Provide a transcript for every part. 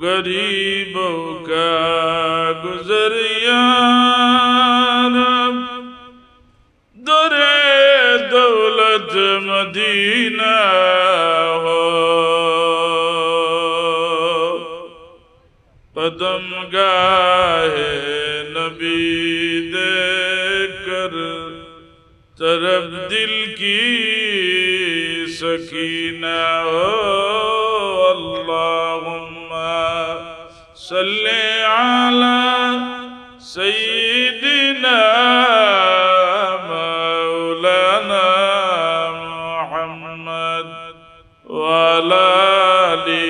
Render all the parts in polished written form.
गरीबों का गुजर या रब, दरे दौलत मदीना हो, कदम गाहे नबी देकर तरफ दिल की सकीना हो। अल्लाहुम्मा सल्ली अला सय्यिदिना मौलाना मुहम्मद व अला आलि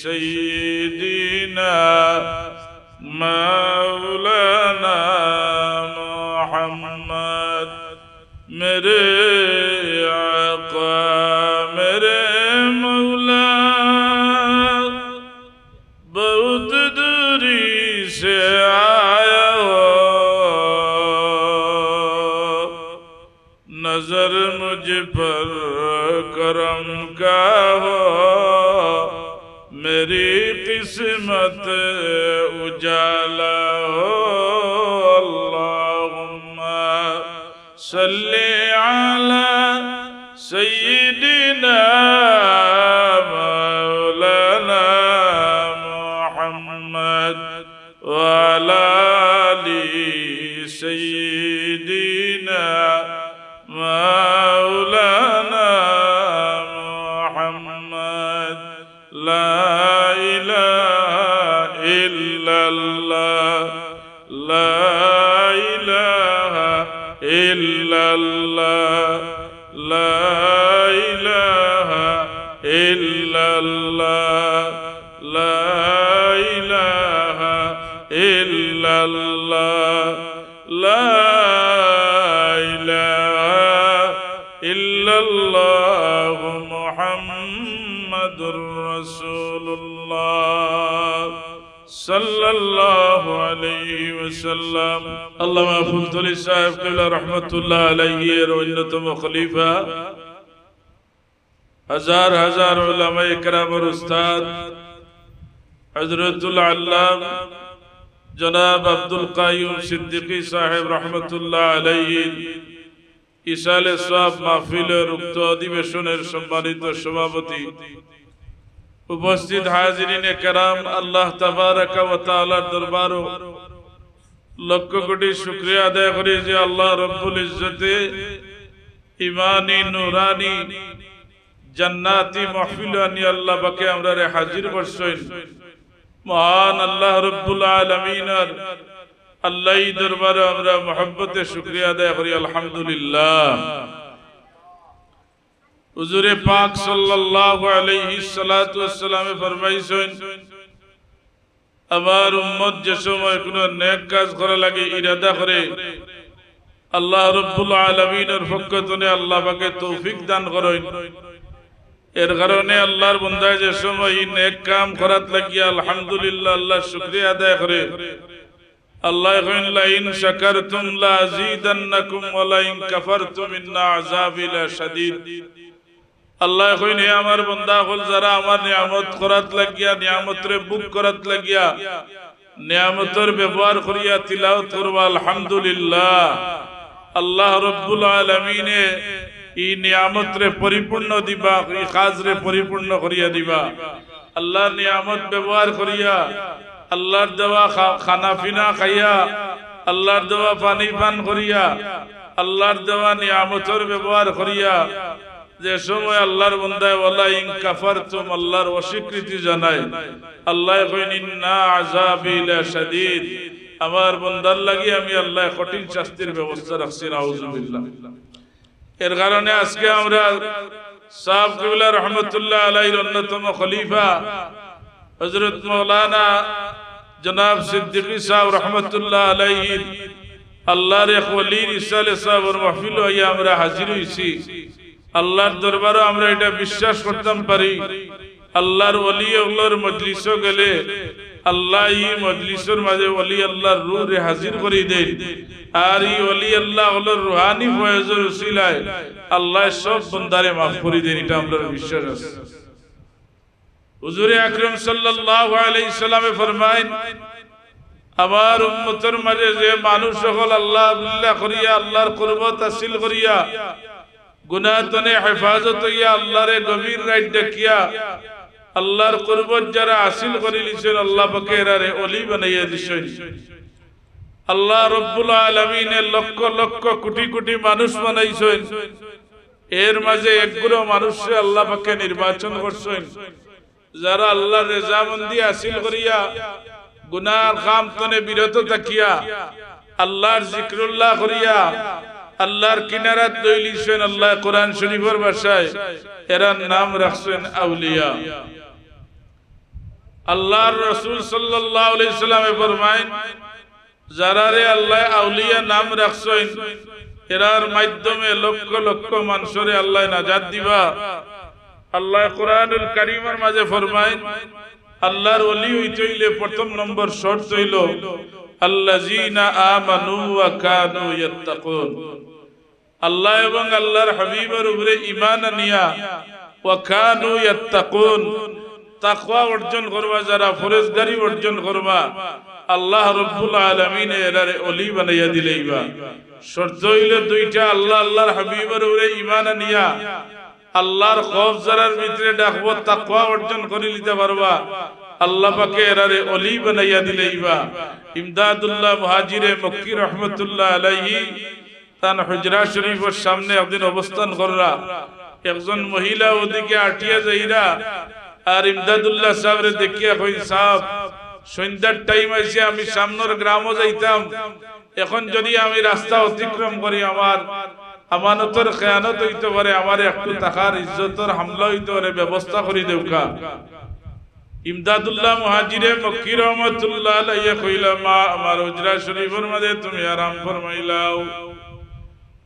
सय्यिदिना मौलाना मुहम्मद। मेरे आका मेरे मौला, बहुत दूरी से आया हो, नजर मुझ पर करम का हो, मेरी किस्मत उजाला हो। अल्लाहुम्मा सल्ली अला सय्यिदिना मौलाना मुहम्मद व अला आलि सय्यिदिना मौलाना मुहम्मद। ला इलाहा इल्लल्लाह, ला इलाहा इल्लल्लाह, ला इलाहा इल्लल्लाह, ला इलाहा इल्लल्लाह, ला इलाहा इल्लल्लाह मुहम्मदुर रसूलुल्लाह सल्लल्लाहु अलैहि वसल्लम। अल्लामा फुलतुली साहब क़िबला रहमतुल्लाह अलैहि और अन्यतम खलीफा, हजार हजार उलमाए किराम और उस्ताद हजरतुल अल्लाम जनाब अब्दुल काय्यूम सिद्दीकी साहेब रहमतुल्लाह अलैहि इसाले सवाब महफिलेर उक्त अधिवेशनेर सम्मानित सभापति, उपस्थित हाजिरिने केराम, अल्लाह तबारक व तआलार दरबारो लक्ष कोटी शुक्रिया आदाय करी जे अल्लाह रब्बुल इज्जते इमानी नूरानी जन्नाती महफिल आनी अल्लाह बाके आमरारे हाजिर करছেন। महान अल्लाह रब्बुल आलमीनर अल्लाह दरबारे आमरा मोहब्बते शुक्रिया आदाय करी अल्हम्दुलिल्लाह। हुजूरे पाक सल्लल्लाहु अलैहि सल्लातु वस्सलामे फरमाइছেন, আমার উম্মত যে সময় কোনো নেক কাজ করা লাগে ইরাদা করে, আল্লাহ রব্বুল আলামিনের পক্ষ থেকে আল্লাহ পাকে তৌফিক দান করেন। এর কারণে আল্লাহর বান্দা যে সময় এই নেক কাম করাত লাগিয়া আলহামদুলিল্লাহ আল্লাহ শুকরিয়া আদায় করে, আল্লাহ কইন লা ইন শাকারতুম লা আযীদান্নাকুম ওয়া লা ইন কাফারতুম ইন্না আযাবি লাশাদীদ। আল্লাহ কইন হে আমার বান্দা হল যারা আমার নিয়ামত করাত লাগিয়া নিয়ামতরে বুক করাত লাগিয়া নিয়ামতের ব্যবহার করিয়া তিলাওয়াত করবা আলহামদুলিল্লাহ, আল্লাহ রব্বুল আলামিনে এই নিয়ামতরে পরিপূর্ণ দিবা, এই কাজরে পরিপূর্ণ করিয়া দিবা। আল্লাহর নিয়ামত ব্যবহার করিয়া, আল্লাহর দেওয়া খানা পিনা খাইয়া, আল্লাহর দেওয়া পানি পান করিয়া, আল্লাহর দেওয়া নিয়ামতের ব্যবহার করিয়া যে সময় আল্লাহর বান্দায় ওয়ালা ইন কাফারতুম আল্লাহর অস্বীকৃতি জানায়, আল্লাহ কইন ইন্না আযাবি লাশাদীদ, আমার বান্দার লাগি আমি আল্লাহ কঠিন শাস্তির ব্যবস্থা রাখছি। নাউযুবিল্লাহ। এর কারণে আজকে আমরা সাহেব কিবলা রহমতুল্লাহ আলাইহির অন্যতম খলিফা হযরত মাওলানা জনাব সিদ্দিকী সাহেব রহমতুল্লাহ আলাইহি আল্লাহর এক ওলির ইসালে সাহেবের মাহফিল হইয়া আমরা হাজির হইছি। আল্লাহর দরবারে আমরা এটা বিশ্বাস করতাম পারি, আল্লাহর ওলি ওগুলোর মজলিসে গেলে আল্লাহ এই মজলিসের মাঝে ওলি আল্লাহর রূহে হাজির করে দেন, আর এই ওলি আল্লাহ ওগুলোর রুহানি ফয়েজের উসিলায় আল্লাহ সব বান্দারে মাফ করে দেন। এটা আমরা বিশ্বাস আছে। হুজুর আকরাম সাল্লাল্লাহু আলাইহি সাল্লামে ফরমায়েন আমার উম্মতের মাঝে যে মানুষ সকল আল্লাহ বিল্লাহ করিয়া আল্লাহর কুরবত হাসিল করিয়া গুনাহ তনে হেফাজত হইয়া আল্লাহরে গভীর রাত ডাকিয়া আল্লাহর কুরবত যারা হাসিল করে লিছেন আল্লাহ পাক এরারে ওলি বানাইয়া দিছেন আল্লাহ রব্বুল আলামিন লক্ষ লক্ষ কোটি কোটি মানুষ বানাইছেন এর মাঝে একগুলো মানুষকে আল্লাহ পাক নির্বাচন করছেন যারা আল্লাহর রেজামন্দি হাসিল করিয়া গুনাহর কাম তনে বিরত থাকিয়া আল্লাহর জিকরুল্লাহ করিয়া আল্লাহর কিনারাত দইলিছেন আল্লাহ কোরআন শরীফের ভাষায় এরার নাম রাখছেন আউলিয়া আল্লাহর রাসূল সাল্লাল্লাহু আলাইহি সাল্লামে ফরমায়েন যারা রে আল্লাহ আউলিয়া নাম রাখছেন এরার মাধ্যমে লক্ষ লক্ষ মানুষরে আল্লাহ নাজাত দিবা আল্লাহ কোরআনুল কারীমের মাঝে ফরমায়েন আল্লাহর ওলি হইতে হইলে প্রথম নম্বর শর্ত হইল আল্লাযীনা আমানু ওয়া কানু ইয়াত্তাকুন আল্লাহ এবং আল্লাহর হাবিবের উপরে ঈমান আনিয়া ওয়া কানু ইয়াত্তাকুন তাকওয়া অর্জন করবা যারা ফরজগারি অর্জন করবা আল্লাহ রাব্বুল আলামিন এরারে ওলি বানাইয়া দিলেইবা শর্ত হইল দুইটা আল্লাহ আল্লাহর হাবিবের উপরে ঈমান আনিয়া আল্লাহর খৌফ যারার ভিতরে ডাকবো তাকওয়া অর্জন করে নিতে পারবা আল্লাহ পাকে এরারে ওলি বানাইয়া দিলেইবা ইমদাদুল্লাহ মুহাজিরে মক্কি রহমাতুল্লাহ আলাইহি তান হুজরা শরীফের সামনে একদিন অবস্থান কররা একজন মহিলা ওদিকে আটিয়া যাইরা আর ইমদাদুল্লাহ সাহেবরে দেখিয়া কই সাহেব সন্ধ্যার টাইম আইছে আমি সামনের গ্রামও যাইতাম এখন যদি আমি রাস্তা অতিক্রম করি আমার আমানতের খেয়ানত হইতে পারে আমার একটু টাকার ইজ্জতের হামলা হইতে পারে ব্যবস্থা করে দেউকা ইমদাদুল্লাহ মুহাজিরে মক্কি রহমাতুল্লাহ আলাইহি কইলা মা আমার হুজরা শরীফের মাঝে তুমি আরাম ফরমাইলাও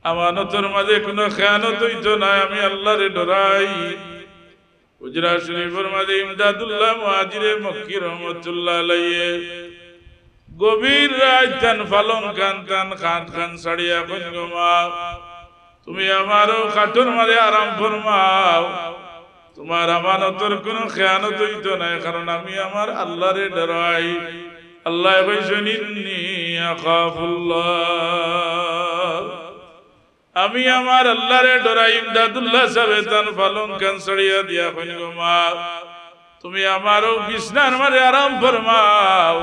আমানতের মাঝে কোনো খেয়ানত হইতো না আমি আল্লাহরে ডরাই হুজরা শরীফের মাঝে ইমদাদুল্লাহ মুহাজিরে মক্কি রহমাতুল্লাহ আলাইহি গভীর রাত তান ফালন কান তান খাট খান ছাড়িয়া কইন গো মা তুমি আমারও খাটুর মাঝে আরাম ফরমাও তোমার আমানতের কোনো খেয়ানত হইতো না কারণ আমি আমার আল্লাহরে ডরাই আল্লাহ কইছেন ইন্নী আখাফুল্লাহ আমি আমার আল্লাহরে ডরাই ইমদাদুল্লাহ সাহেব তান ফালন কান ছাড়িয়া দিয়া কইন গো মা তুমি আমারও বিছনার মাঝে আরাম ফরমাও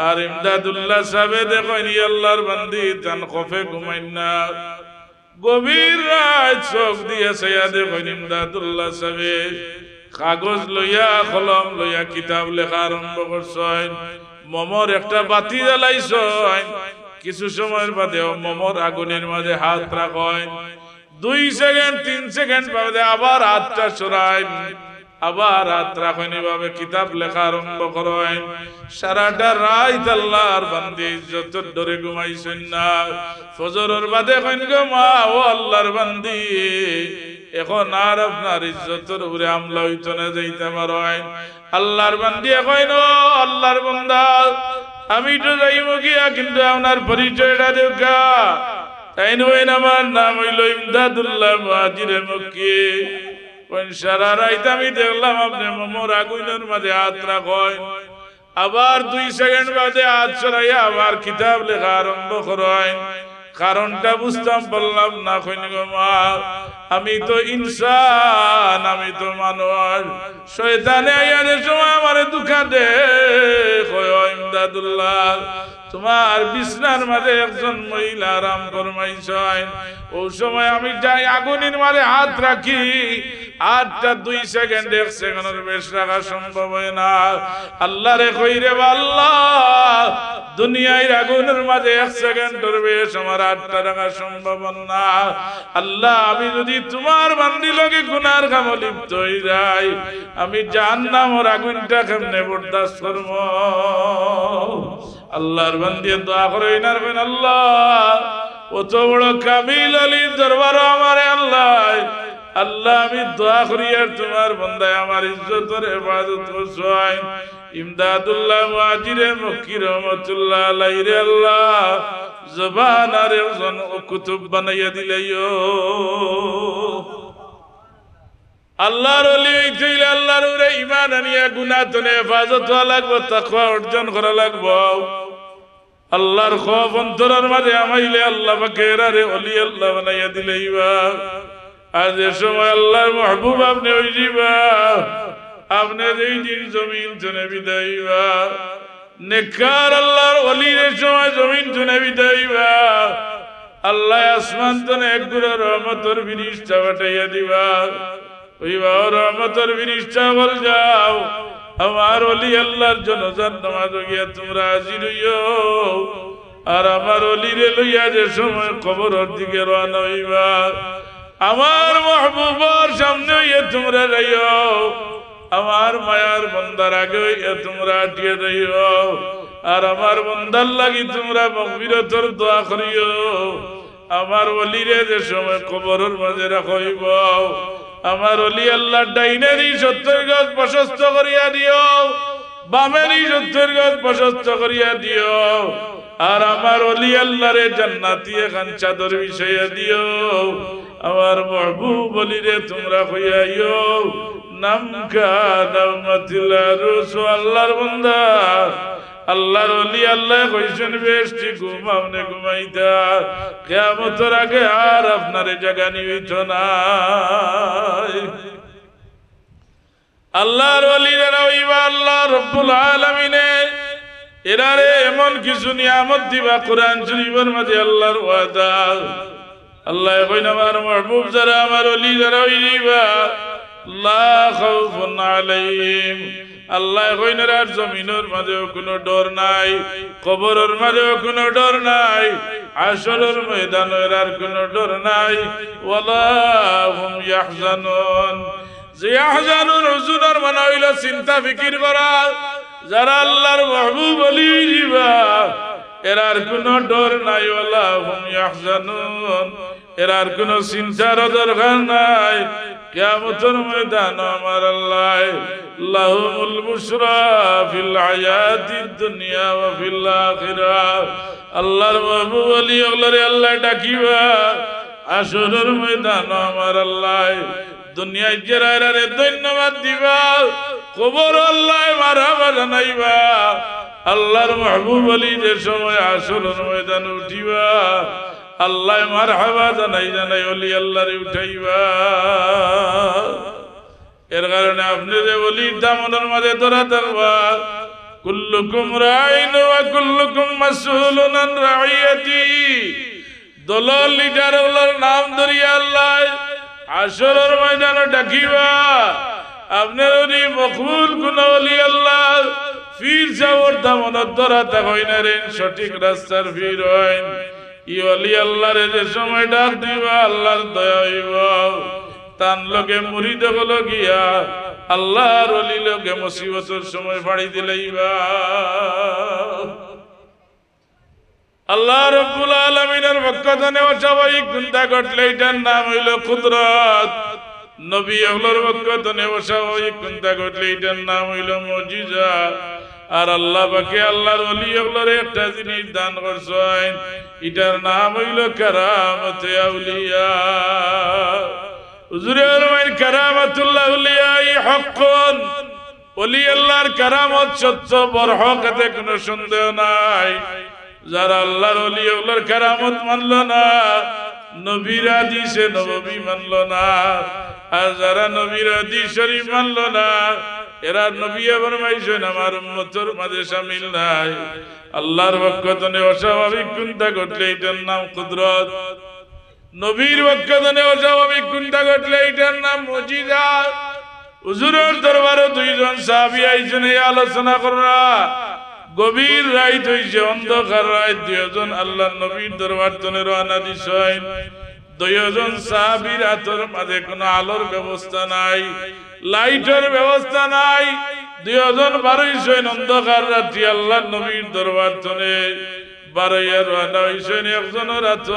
আর ইমদাদুল্লাহ সাহেব দেখেন আল্লাহর বান্দি তান খফে ঘুমাইন না গভীর রাত চোখ দিয়ে ছায়া দেখেন ইমদাদুল্লাহ সাহেব কাগজ লইয়া কলম লইয়া কিতাব লেখা আরম্ভ করছেন মমর একটা বাতি জ্বালাইছেন কিছু সময়ের বাদে মমর আগুনের মাঝে হাত রাখেন 2 সেকেন্ড 3 সেকেন্ড বাদে আবার হাতটা সরাইন আবার হাত রাখেন এভাবে কিতাব লেখা আরম্ভ করেন সারাটা রাত আল্লাহর বান্দি ইজ্জতের ডরে ঘুমাইছেন না ফজরের বাদে কইন গো মা ও আল্লাহর বান্দি এখন আর আপনার ইজ্জতের উপরে হামলা হইতো না যাইতে পারেন আল্লাহর বান্দি কইন ও আল্লাহর বান্দা আমি তো যাইব গিয়া কিন্তু আপনার পরিচয়টা দেউকা তাই নইন আমার নাম হইল ইমদাদুল্লাহ মুহাজিরে মক্কি কোন সারা রাত আমি দেখলাম আপনি মোমর আগুনের মাঝে হাত রাখেন আবার 2 সেকেন্ড বাদে হাত সরাইয়া আবার কিতাব লেখা আরম্ভ করেন কারণটা বুঝতাম বললাম না কইন গো মা আমি তো ইনসান আমি তো মানুষ শয়তানে আইয়ার সময় আমারে দুঃখা দে কয় ইমদাদুল্লাহ তোমার বিছনার মাঝে একজন মহিলা আরাম ফরমাইছেন ওই সময় আমি যাই আগুনের মাঝে হাত রাখি আটটা 2 সেকেন্ড 1 সেকেন্ডের বেশ রাখা সম্ভব হয় না আল্লাহ রে কই রে আল্লাহ দুনিয়ার আগুনের মাঝে 1 সেকেন্ডের বেশ আমার আটটা রাখা সম্ভব না আল্লাহ আমি যদি তোমার বান্দি লগে গুনার কামে লিপ্ত হই যাই আমি জাহান্নামের আগুনটা কেমনে বরদাস্ত করব আল্লাহর বান্দি দোয়া করেন আর বলেন আল্লাহ অত বড় কামিল আলীর দরবারে আমারে আল্লাহ আল্লাহ আমি দোয়া করি আর তোমার বান্দায় আমার ইজ্জতের হেফাজত করছেন ইমদাদুল্লাহ মুহাজিরে মক্কি রহমাতুল্লাহ আলাইহি রে আল্লাহ জবান আর একজন কুতুব বানাইয়া দিলাইও আল্লাহর বান্দি দোয়া করেন আর বলেন আল্লাহ অত বড় কামিল আলীর দরবারে আমারে আল্লাহ আল্লাহ আমি দোয়া করি আর তোমার বান্দায় আমার ইজ্জতের হেফাজত করছেন ইমদাদুল্লাহ মুহাজিরে মক্কি রহমাতুল্লাহ আলাইহি রে আল্লাহ জবান আর একজন কুতুব বানাইয়া দিলাইও আল্লাহর ওলি হইতে হইলে আল্লাহর উপরে ঈমান আনিয়া গুনাহ থেকে হেফাজত হওয়া লাগবে, তাকওয়া অর্জন করা লাগবে। আল্লাহর খৌফ অন্তরের মাঝে আমাইলে আল্লাহ পাকে এরারে ওলি আল্লাহ বানাইয়া দিলেইবা। আর যে সময় আল্লাহর মাহবুব আপনি হই যাইবা, আপনি যেই দিন জমিন থেকে বিদায় হইবা, নেককার আল্লাহর ওলির সময় জমিন থেকে বিদায় হইবা, আল্লাহ আসমান থেকে এক গুড়া রহমতের বৃষ্টি পাঠাইয়া দিবা। ওইবা রহমতের বৃষ্টি বল যাও, আমার ওলি আল্লাহর জনাজার নামাজ গিয়া তোমরা হাজির হইও। আর আমার ওলিরে লইয়া যে সময় কবরের দিকে রওনা হইবা, আমার মাহবুবের সামনে হইয়া তোমরা যাইও, আমার মায়ার বান্দার আগে হইয়া তোমরা আটিয়ে যাইও। আর আমার বান্দার লাগি তোমরা মাগফিরাতের দোয়া করিও। আমার ওলিরে যে সময় কবরের মাঝে রাখইব, আমার ওলি আল্লাহ ডাইনেরই 70 গজ প্রশস্ত করিয়া দিও, বামেরই 70 গজ প্রশস্ত করিয়া দিও। আর আমার ওলি আল্লাহরে জান্নাতি এখান চাদর বিছাইয়া দিও। আমার মাহবুব ওলিরে তোমরা কইয়াইও, নামকা নামাতিলা রসুল আল্লাহর বান্দা, আল্লাহর ওলি আল্লাহ কইছেন বেশি ঘুম আপনি ঘুমাইতা, কিয়ামতের আগে আর আপনারে জাগানি হইত না। আল্লাহর ওলিরা হইবা আল্লাহ রব্বুল আলামিনে এরারে এমন কিছু নিয়ামত দিবা কোরআন শরীফের মাঝে আল্লাহর ওয়াদা। আল্লাহ কইন আমার মাহবুব যারা আমার ওলি যারা হইবা, লা খাউফুন আলাইহিম, আল্লাহ কইনের আর জমিনের মাঝেও কোনো ডর নাই, কবরের মাঝেও কোনো ডর নাই, হাশরের ময়দানের আর কোনো ডর নাই। ওয়ালা হুম ইয়াহজানুন, যে ইয়াহজানুন হুজুরের মানে হইল চিন্তা ফিকির করা। যারা আল্লাহর মাহবুব ওলি হইবা এরার কোনো ডর নাই। ওয়ালা হুম ইয়াহজানুন, এরার কোনো চিন্তার দরকার নাই। কিয়ামতের ময়দান আমার আল্লাহ লাহুমুল বুশরা ফিল হায়াতিদ দুনিয়া ওয়া ফিল আখিরাহ, আল্লাহর মাহবুব ওলি ওগুলোরে আল্লাহ ডাকিবা, হাশরের ময়দান আমার আল্লাহ দুনিয়ায় যারারে ধন্যবাদ দিবা, কবর আল্লাহ মারহাবা জানাইবা। আল্লাহর মাহবুব ওলি যে সময় হাশরের ময়দানে উঠিবা, আল্লাহ মারহাবা জানাই জানাই ওলি আল্লাহরে উঠাইবা। এর কারণে আপনি যে ওলির দামনের মাঝে ধরা থাকবা। কুল্লুকুম রাইন ওয়া কুল্লুকুম মাসউলুন আন রাইয়াতি, দলাল লিডারগুলোর নাম ধরিয়া আল্লাহ হাশরের ময়দানে ডাকিবা। আপনার ওলি মকবুল কোন ওলি আল্লাহ ফির যাওয়ার দামনের ধরা থাকই না রে, সঠিক রাস্তার ফির হইন। ই ওলি আল্লাহরে যে সময় ডাক দিবা আল্লাহর দয়া হইব। তান লোকে মুরিদ হলো গিয়া আল্লাহর ওলি লোকে মুসিবতের সময় ফাড়ি দিলেইবা। আল্লাহ রাব্বুল আলামিনের পক্ষ থেকে অস্বাভাবিক গুণা ঘটলে এটার নাম হইল কুদরত। নবী আল্লাহর পক্ষ থেকে অস্বাভাবিক গুণা ঘটলে এটার নাম হইল মুজিজা। আর আল্লাহ পাকে আল্লাহর ওলি আল্লাহর একটা জিনিস দান করছেন, এটার নাম হইল কারামতে আউলিয়া। হুজুরে ফরমায় কারামাতুল্লাহ আউলিয়াই হক্কুন, ওলি আল্লাহর কারামত সত্য বরহক, এতে কোনো সন্দেহ নাই। যারা আল্লাহর ওলি আল্লাহর কারামত মানলো না, নবীর হাদিসে নববী মানলো না, আর যারা নবীর হাদিস শরীফ মানলো না, এরা নবী ফরমাইছেন আমার উম্মতের মাঝে শামিল নাই। আল্লাহর পক্ষ থেকে অস্বাভাবিক গুণা ঘটলে এটার নাম কুদরত, নবীর পক্ষ থেকে অস্বাভাবিক গুণা ঘটলে এটার নাম মুজিজা। হুজুরের দরবারে দুইজন সাহাবী আইছেন এই আলোচনা করা। গভীর রাত হইছে, অন্ধকার রাত। দুইজন আল্লাহর নবীর দরবার থেকে রওনা দিছেন। দুইজন সাহাবীর হাতের মাঝে কোনো আলোর ব্যবস্থা নাই, লাইটের ব্যবস্থা নাই। দুইজন বারইছেন অন্ধকার রাত্রি আল্লাহর নবীর দরবার থেকে বারইয়া রওনা হইছেন। একজনের হাত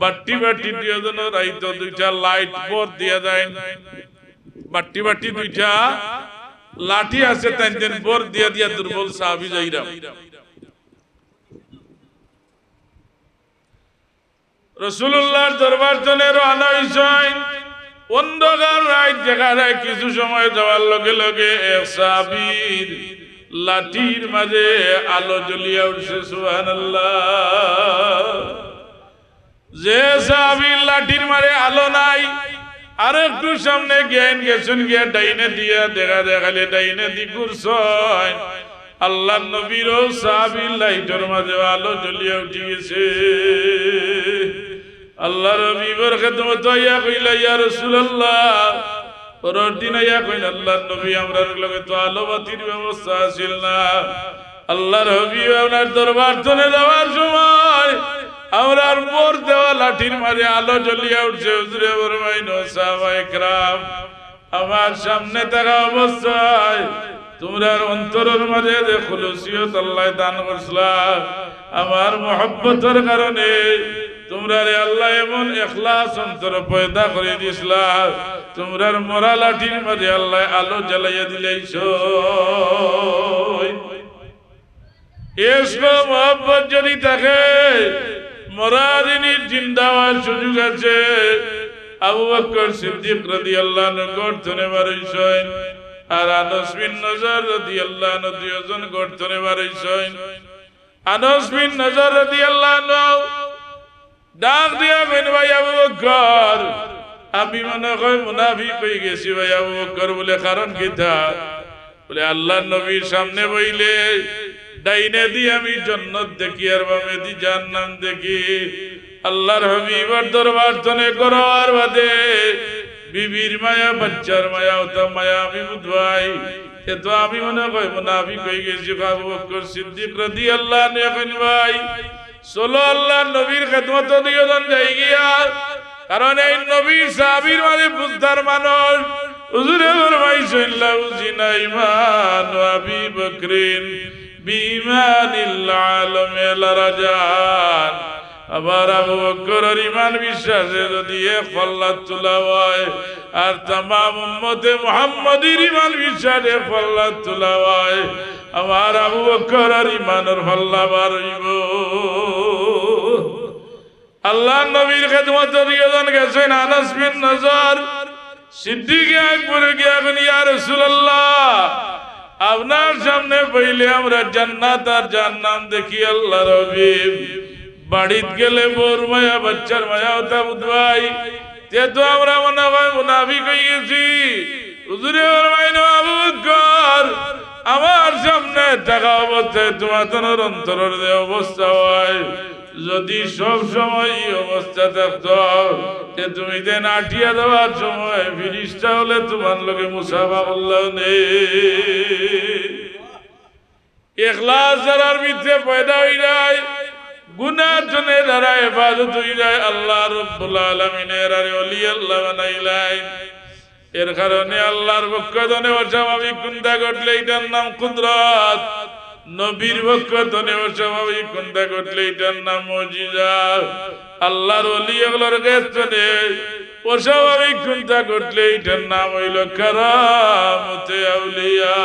বাটি বাটি, দুইজনের রাইত দুইটা লাইট বোর দিয়া যায়, বাটি বাটি দুইটা লাঠি আছে, তাই দিন বোর দিয়া দিয়া দুর্বল সাহাবী যাইরা রাসূলুল্লাহর দরবার থেকে রওনা হইছেন। অন্ধকার রাত যেখানে কিছু সময় যাওয়ার লগে লগে এক সাহাবীর লাঠির মাঝে আলো জ্বলিয়া উঠছে সুবহানাল্লাহ। যে সাহাবীর লাঠির মাঝে আলো নাই আর একটু সামনে গেছেন গিয়া ডাইনে দিয়া দেখা দেখালে ডাইনে দিকুরছয় আল্লাহ নবীর সাহাবীর লাইটের মাঝে আলো জ্বলিয়া উঠে গেছে। আল্লাহ নবীর খেদমত ইয়া কইলা ইয়া রাসূলুল্লাহ পরের দিন ইয়া কইন আল্লাহ নবী আমরার লগে তো আলো বাতির ব্যবস্থা ছিল না। আল্লাহর হাবিব আপনার দরবার তনে যাওয়ার সময় আমরার মোর দেওয়া লাঠির মাঝে আলো জ্বলিয়া উঠছে। হুজুরে ফরমাইন সাহাবায়ে কেরাম আমার সামনে থাকা অবস্থায় তোমরার অন্তরের মাঝে যে খুলুসিয়ত আল্লাহ দান করছলা আমার মহব্বতের কারণে তোমরা রে আল্লাহ এমন ইখলাস অন্তর পয়দা করে দিছলা তোমরার মরা লাঠির মাঝে আল্লাহ আলো জ্বালাইয়া দিলাইছো। এসব মহব্বত যদি থাকে মরা দিনের জিন্দা হওয়ার সুযোগ আছে। আবু বকর সিদ্দিক রাদিয়াল্লাহু আনহু গর্তনে বাড়াইছেন আর আনাস বিন নজর রাদিয়াল্লাহু আনহু দুইজন গর্তনে বাড়াইছেন। আনাস বিন নজর রাদিয়াল্লাহু আনহু ডাক দিয়া কইন ভাই আবু বকর আমি মনে হয় মুনাফিক হয়ে গেছি ভাই আবু বকর বলে কারণ কি তা বলে আল্লাহর নবীর সামনে বইলে ডাইনে দি আমি জান্নাত দেখি আর বামে দি জাহান্নাম দেখি। আল্লাহর হাবিবের দরবার তনে করার বাদে বিবির মায়া বাচ্চার মায়া ওটা মায়া আমি বুঝবাই এ তো আমি মনে হয় মুনাফিক হয়ে গেছি। আবু বকর সিদ্দিক রাদিয়াল্লাহু আনহু কইন ভাই চলো আল্লাহর নবীর খেদমত দিওজন যাই গিয়া কারণ এই নবীর সাহাবীর মানে বুঝদার মানুষ। হুজুরে ফরমাইছেন লাউ জিনা ঈমান আবি বকরিন বিমানিল আলমে লারাজান। আবার আবু বকরের ঈমান বিশ্বাসে যদি এক পাল্লা তোলা হয় আর तमाम উম্মতে মুহাম্মাদীর ঈমান বিশ্বাসে পাল্লা তোলা হয় আমার আবু বকরের ঈমানের পাল্লা বার হইব। আল্লাহর নবীর খেদমত দিওজন গেছেন আনাস বিন নজর সিদ্দিক আকবর গিয়া ইয়া রাসূলুল্লাহ আপনার সামনে বইলে আমরা জান্নাত আর জাহান্নাম দেখি। আল্লাহর হাবিব বাড়িত গেলে বোর মায়া বাচ্চার মায়া ওটা বুঝবাই তে তো আমরা মনে হয় মুনাফিক হয়ে গেছি। হুজুরে ফরমাইন আবু বকর আমার সামনে থাকা অবস্থায় তোমার অন্তরের যে অবস্থা হয় যদি সব সময় এই অবস্থা থাকতো তুমি দেন আটিয়া দেওয়ার সময় ফিরিস্তা হলে তোমার লোকে মুসাফা করলেও নেই। ইখলাস যারার ভিতরে পয়দা হয়ে যায় গুনার জন্য যারা হেফাজত হয়ে যায় আল্লাহ রাব্বুল আলামিনের আর ওলি আল্লাহ বানাইলেন। এর কারণে আল্লাহর পক্ষ থেকে অস্বাভাবিক গুণা ঘটলে এটার নাম কুদরত। নবীর পক্ষ থেকে অস্বাভাবিক গুণা ঘটলে এটার নাম মুজিজা। আল্লাহর ওলি এগুলোর কাছে অস্বাভাবিক গুণা ঘটলে এটার নাম হইল কারামতে আউলিয়া।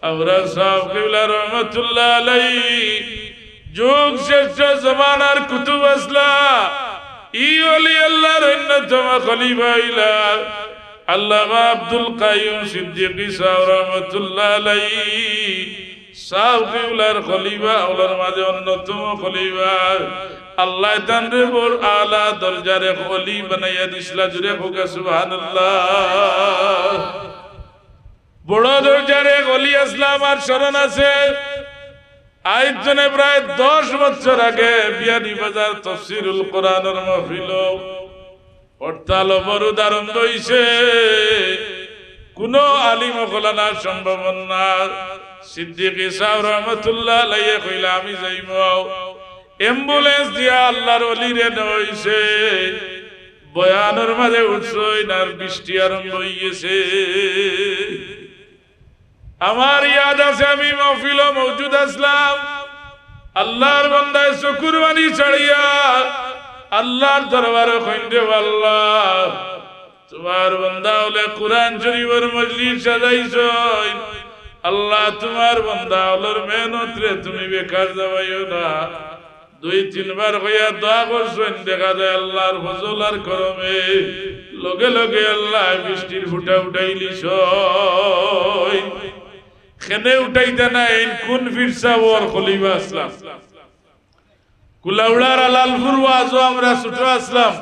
আমরা সাহেব কিবলা রহমাতুল্লাহ আলাইহি যুগ শ্রেষ্ঠ জমানার কুতুব আসলা ই ওলি আল্লাহর অন্যতম খলিফা হইলা আল্লামা আব্দুল কাইয়ুম সিদ্দিকী সাহেব রহমাতুল্লাহ আলাইহি সাহেব কিবলার খলিফা ওলার মাঝে অন্যতম খলিফা। আল্লাহ তানরে বড় আলা দরজার ওলি বানাইয়া দিছলা। জুড়ে হোক সুবহানাল্লাহ। বড় দরজার ওলি আসলাম আর শরণ আছে। আয়োজনে প্রায় 10 বছর আগে বিয়ানীবাজার তাফসীরুল কোরআনের মাহফিল হরতাল অবরোধ আরম্ভ হইছে। কোন আলিম ওলানা সম্ভব না। সিদ্দিকী সাহেব রহমাতুল্লাহ আলাইহি কইলা আমি যাইবো। অ্যাম্বুলেন্স দিয়া আল্লাহর ওলিরে নইছে। বয়ানের মাঝে উঠছই না বৃষ্টি আরম্ভ হয়ে গেছে। আমার ইয়াদ আছে আমি মাহফিলে মওজুদ আসলাম। আল্লাহর বান্দায় চকুর পানি ছাড়িয়া আল্লাহর দরবারে কইন্দে আল্লাহ তোমার বান্দা হলে কোরআন শরীফের মজলিস সাজাইছই। আল্লাহ তোমার বান্দা হলোর মেহনত রে তুমি বেকার যাবাইও না। দুই তিনবার হইয়া দোয়া করছেন, দেখা যায় আল্লাহর ফজল আর করমে লগে লগে আল্লাহ বৃষ্টির ফুটা উঠাইলিস। খেনে উঠাইতে না কোন ফিরসা ওর খলিফা আসলাম কুলাউড়ার আলালপুর ওয়াজও আমরা ছোট আসলাম,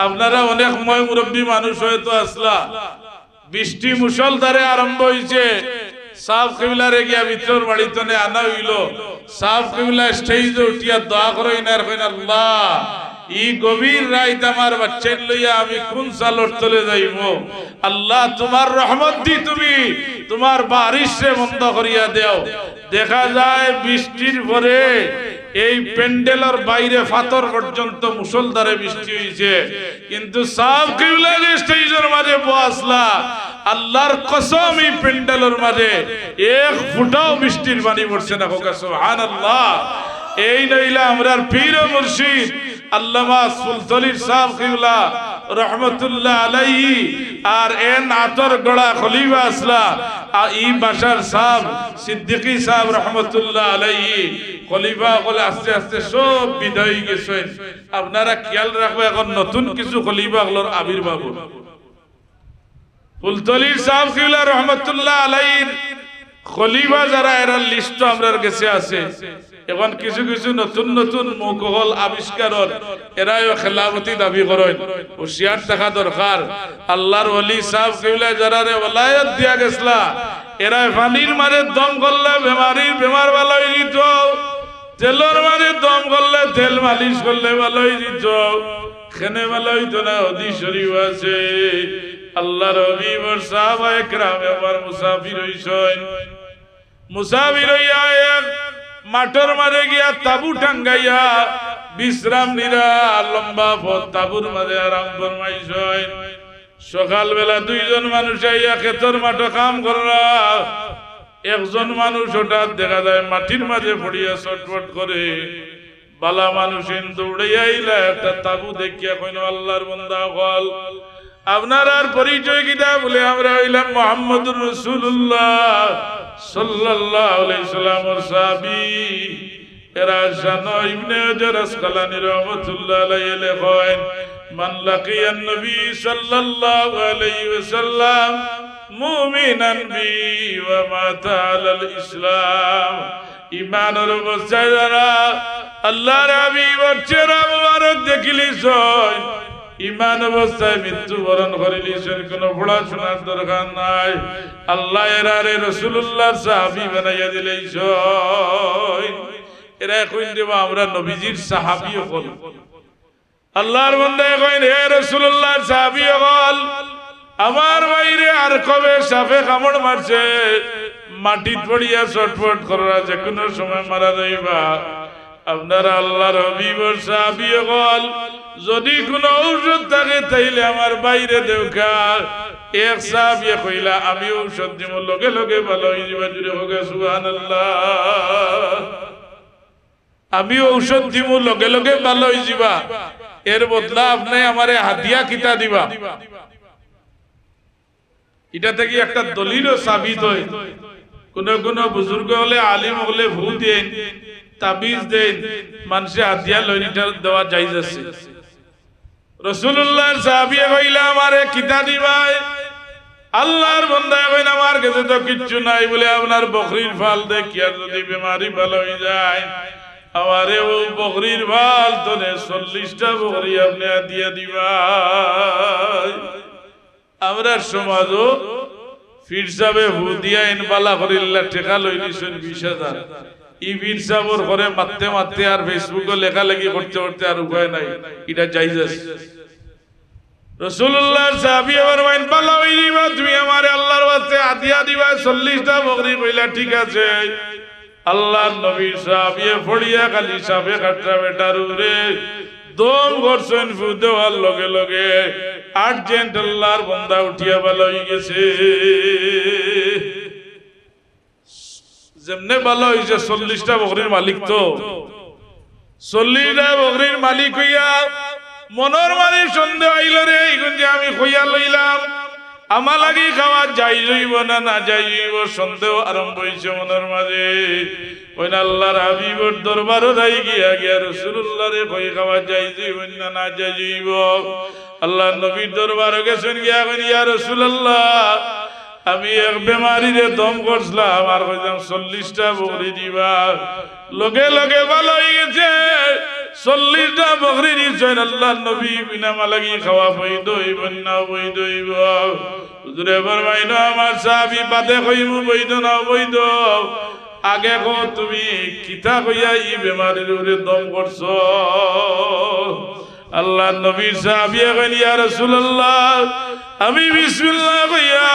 আপনারা অনেক ময় মুরব্বী মানুষ হয়তো আসলা। বৃষ্টি মুসলধারে আরম্ভ হয়েছে, সাফ কিবলারে গিয়া ভিতর বাড়িতে আনা হইল। সাফ কিবলা স্টেজে উঠিয়া দোয়া করেন আর কইন, আল্লাহ ই গভীর রাত আমার বাচ্চা লইয়া আমি কোন সালর তলে যাইব, আল্লাহ তোমার রহমত দি তুমি তোমার বারিশে বন্ধ করিয়া দেও। দেখা যায় বৃষ্টির পরে এই প্যান্ডেলের বাইরে ফাতর পর্যন্ত মুসলধারে বৃষ্টি হয়েছে, কিন্তু সাফ কিবলা স্টেজের মাঝে বসলা, আল্লাহর কসম এই প্যান্ডেলের মাঝে এক ফুটাও বৃষ্টির পানি পড়ছে না। সুবহানাল্লাহ। এই নইলা আমরার পীর ও মুর্শিদ আল্লামা সুলতানির সাহেব কিবলা রহমতুল্লাহ আলাইহি আর এন আতর গড়া খলিফা আসলা ই বাশার সাহেব সিদ্দিকী সাহেব রহমতুল্লাহ আলাইহি খলিফা বলে আস্তে আস্তে সব বিদায় গেছেন। আপনারা খেয়াল রাখবেন, এখন নতুন কিছু খলিফা গুলোর আবির্ভাব। ফুলতলির সাহেব কিবলা রহমতুল্লাহ আলাইহির খলিফা যারা এর লিস্ট আমরার কাছে আছে। এখন কিছু কিছু নতুন নতুন মুখহল আবিষ্কার এরাও খেলাফতি দাবি করেন, হুশিয়ার থাকা দরকার। আল্লাহর ওলি সাহেব কিবলা যারা রে ওলায়াত দিয়া গেছলা, এরা পানির মাঝে দম করলে বেমার ভালো হয়ে যেত, তেলের মাঝে দম করলে তেল মালিশ করলে ভালো হয়ে যেত, খেনে ভালো হইতো না। হাদিস শরীফ আছে আল্লাহর হাবিব আর সাহাবায়ে কেরাম আবার মুসাফির হইছেন। মুসাফির হইয়া এক মাঠের মাঝে গিয়া তাবু টাঙ্গাইয়া বিশ্রাম নিরা লম্বা পথ তাবুর মাঝে আরাম ফরমাইছেন। সকালবেলা দুইজন মানুষ আইয়া ক্ষেতের মাঠে কাম কররা, একজন মানুষ হঠাৎ দেখা যায় মাটির মাঝে পড়িয়া ছটফট করে। বালা মানুষ দৌড়াইয়া আইলা একটা তাবু দেখিয়া কইল, আল্লাহর বান্দা হল আপনার আর পরিচয় কিটা? বলে আমরা হইলাম মুহাম্মদুর রাসূলুল্লাহ সাল্লাল্লাহু আলাইহি সাল্লামের সাহাবী। এরা জানো ইবনে হাজার আসকালানী রাহমাতুল্লাহ আলাইহি লেখেন, মান লাকিয়ান নবী সাল্লাল্লাহু আলাইহি ওয়াসাল্লাম মুমিনান বি ওয়া মাতা আলাল ইসলাম। ঈমানের অবস্থায় যারা আল্লাহর হাবিবের চেহারা মুবারক দেখিলিছেন, ঈমান অবস্থায় মৃত্যুবরণ করিলিছেন, কোনো পড়াশোনার দরকার নাই, আল্লাহ এরারে রাসূলুল্লাহর সাহাবী বানাইয়া দিলেছেন। এরা কইন দেব আমরা নবীজির সাহাবী হল। আল্লাহর বান্দা কইন, হে রাসূলুল্লাহর সাহাবী হল, আমার বাইরে আর কবে সাপে কামড় মারছে, মাটিত পড়িয়া ছটফট করা, যে কোনো সময় মারা যাইবা। আপনারা আল্লাহর হাবিবের সাহাবী হল, যদি কোনো ঔষধ থাকে তাইলে আমার বাইরে দেউকা। এক সাহাবী কইলা, আমি ঔষধ দিব, লগে লগে ভালো হয়ে যাবা। জুড়ে হোক সুবহানাল্লাহ। আমি ঔষধ দিব, লগে লগে ভালো হয়ে যাবা, এর বদলা আপনি আমারে হাদিয়া কিতা দিবা। এটা থেকে একটা দলিলও সাবিত হয়। কোন কোন বুজুর্গ হলে আলিম হলে ভূ দেন, তাবিজ দেন, মানুষে হাদিয়া লইনিটা দেওয়া জায়েজ আছে। রাসূলুল্লাহর সাহাবী কইলা, আমারে কিতা দিবাই? আল্লাহর বান্দা কইন, আমার কাছে তো কিচ্ছু নাই, বলে আপনার বকরির ফাল দেখিয়া যদি বেমারি ভালো হয়ে যায়, আমারে ও বকরির ফাল তোনে 40টা বকরি আপনি হাদিয়া দিবাই। আমরা সমাজও ফির সাহেবে হুদিয়া ইনবালা করিল্লা টেকা লই নিছেন 20,000। ই ফির সাহেবর করে মারতে মারতে আর ফেসবুকে লেখালেখি করতে করতে আর উপায় নাই, এটা জায়েজ আছে। রাসূলুল্লাহর সাহাবী আমার মাইন পালা হইবা, তুমি আমারে আল্লাহর ওয়াস্তে হাদিয়া দিবা 40টা বকরি। কইলা ঠিক আছে। আল্লাহর নবী সাহাবী ফড়িয়া খালি সাফে কাটরা বেটার উরে দম করছেন, ফু দেওয়ার লগে লগে আর্জেন্ট আল্লাহর বান্দা উঠিয়া ভালো হয়ে গেছে। যেমনে ভালো হয়েছে, 40টা বকরির মালিক তো 40টা বকরির মালিক হইয়া মনের মানে সন্দেহ আইল রে, এখন যে আমি হইয়া লইলাম আমার লাগি খাওয়া যাই যাইব না না যাই যাইব সন্দেহ আরম্ভ হয়েছে মনের মাঝে ওই আল্লাহর হাবিবর দরবারে রাই গিয়া গিয়া রাসূলুল্লাহ রে কই খাওয়া যাই যাইব না না যাই যাইব আল্লাহ নবীর দরবারে গেছেন গিয়া কই ইয়া রাসূলুল্লাহ আমি এক বেমারি রে দম করছিলাম আর কইলাম 40টা বকরি দিবা লগে লগে ভালো হয়ে গেছে 40টা বকরি দিছেন আল্লাহ নবী বিনা মালাগি খাওয়া বৈধ হইব না বৈধ হইব হুজুরে ফরমাইলো আমার সাহাবী বাদে কইমু বৈধ না বৈধ আগে কো তুমি কিতা কইয়া এই বেমারির উপরে দম করছো আল্লাহ নবী সাহাবী কইলেন ইয়া রাসূলুল্লাহ আমি বিসমিল্লাহ কইয়া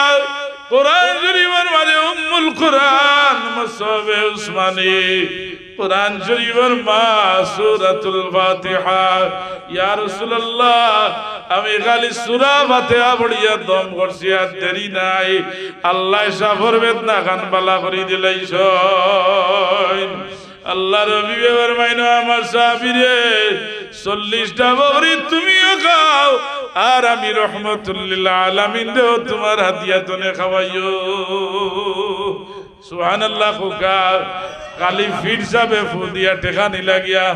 কোরআন শরীফের মাঝে উম্মুল কোরআন মুসহাবে উসমানী কোরআন শরীফের মা সূরাতুল ফাতিহা ইয়া রাসূলুল্লাহ আমি খালি সূরা ফাতিহা পড়িয়া দম করছি আর দেরি নাই আল্লাহ সাফর বেদনা খান বালা করি দিলাইছ আল্লাহর নবী ফরমাইলো আমার সাহাবীরে 40টা বকরি তুমিও খাও আর আমি রহমাতুল লিল আলামিন দেও তোমার হাদিয়াতনে খাওয়াইও সুবহানাল্লাহ খুকা কালি ফির সাবে ফুদিয়া টেকা নি লাগিয়া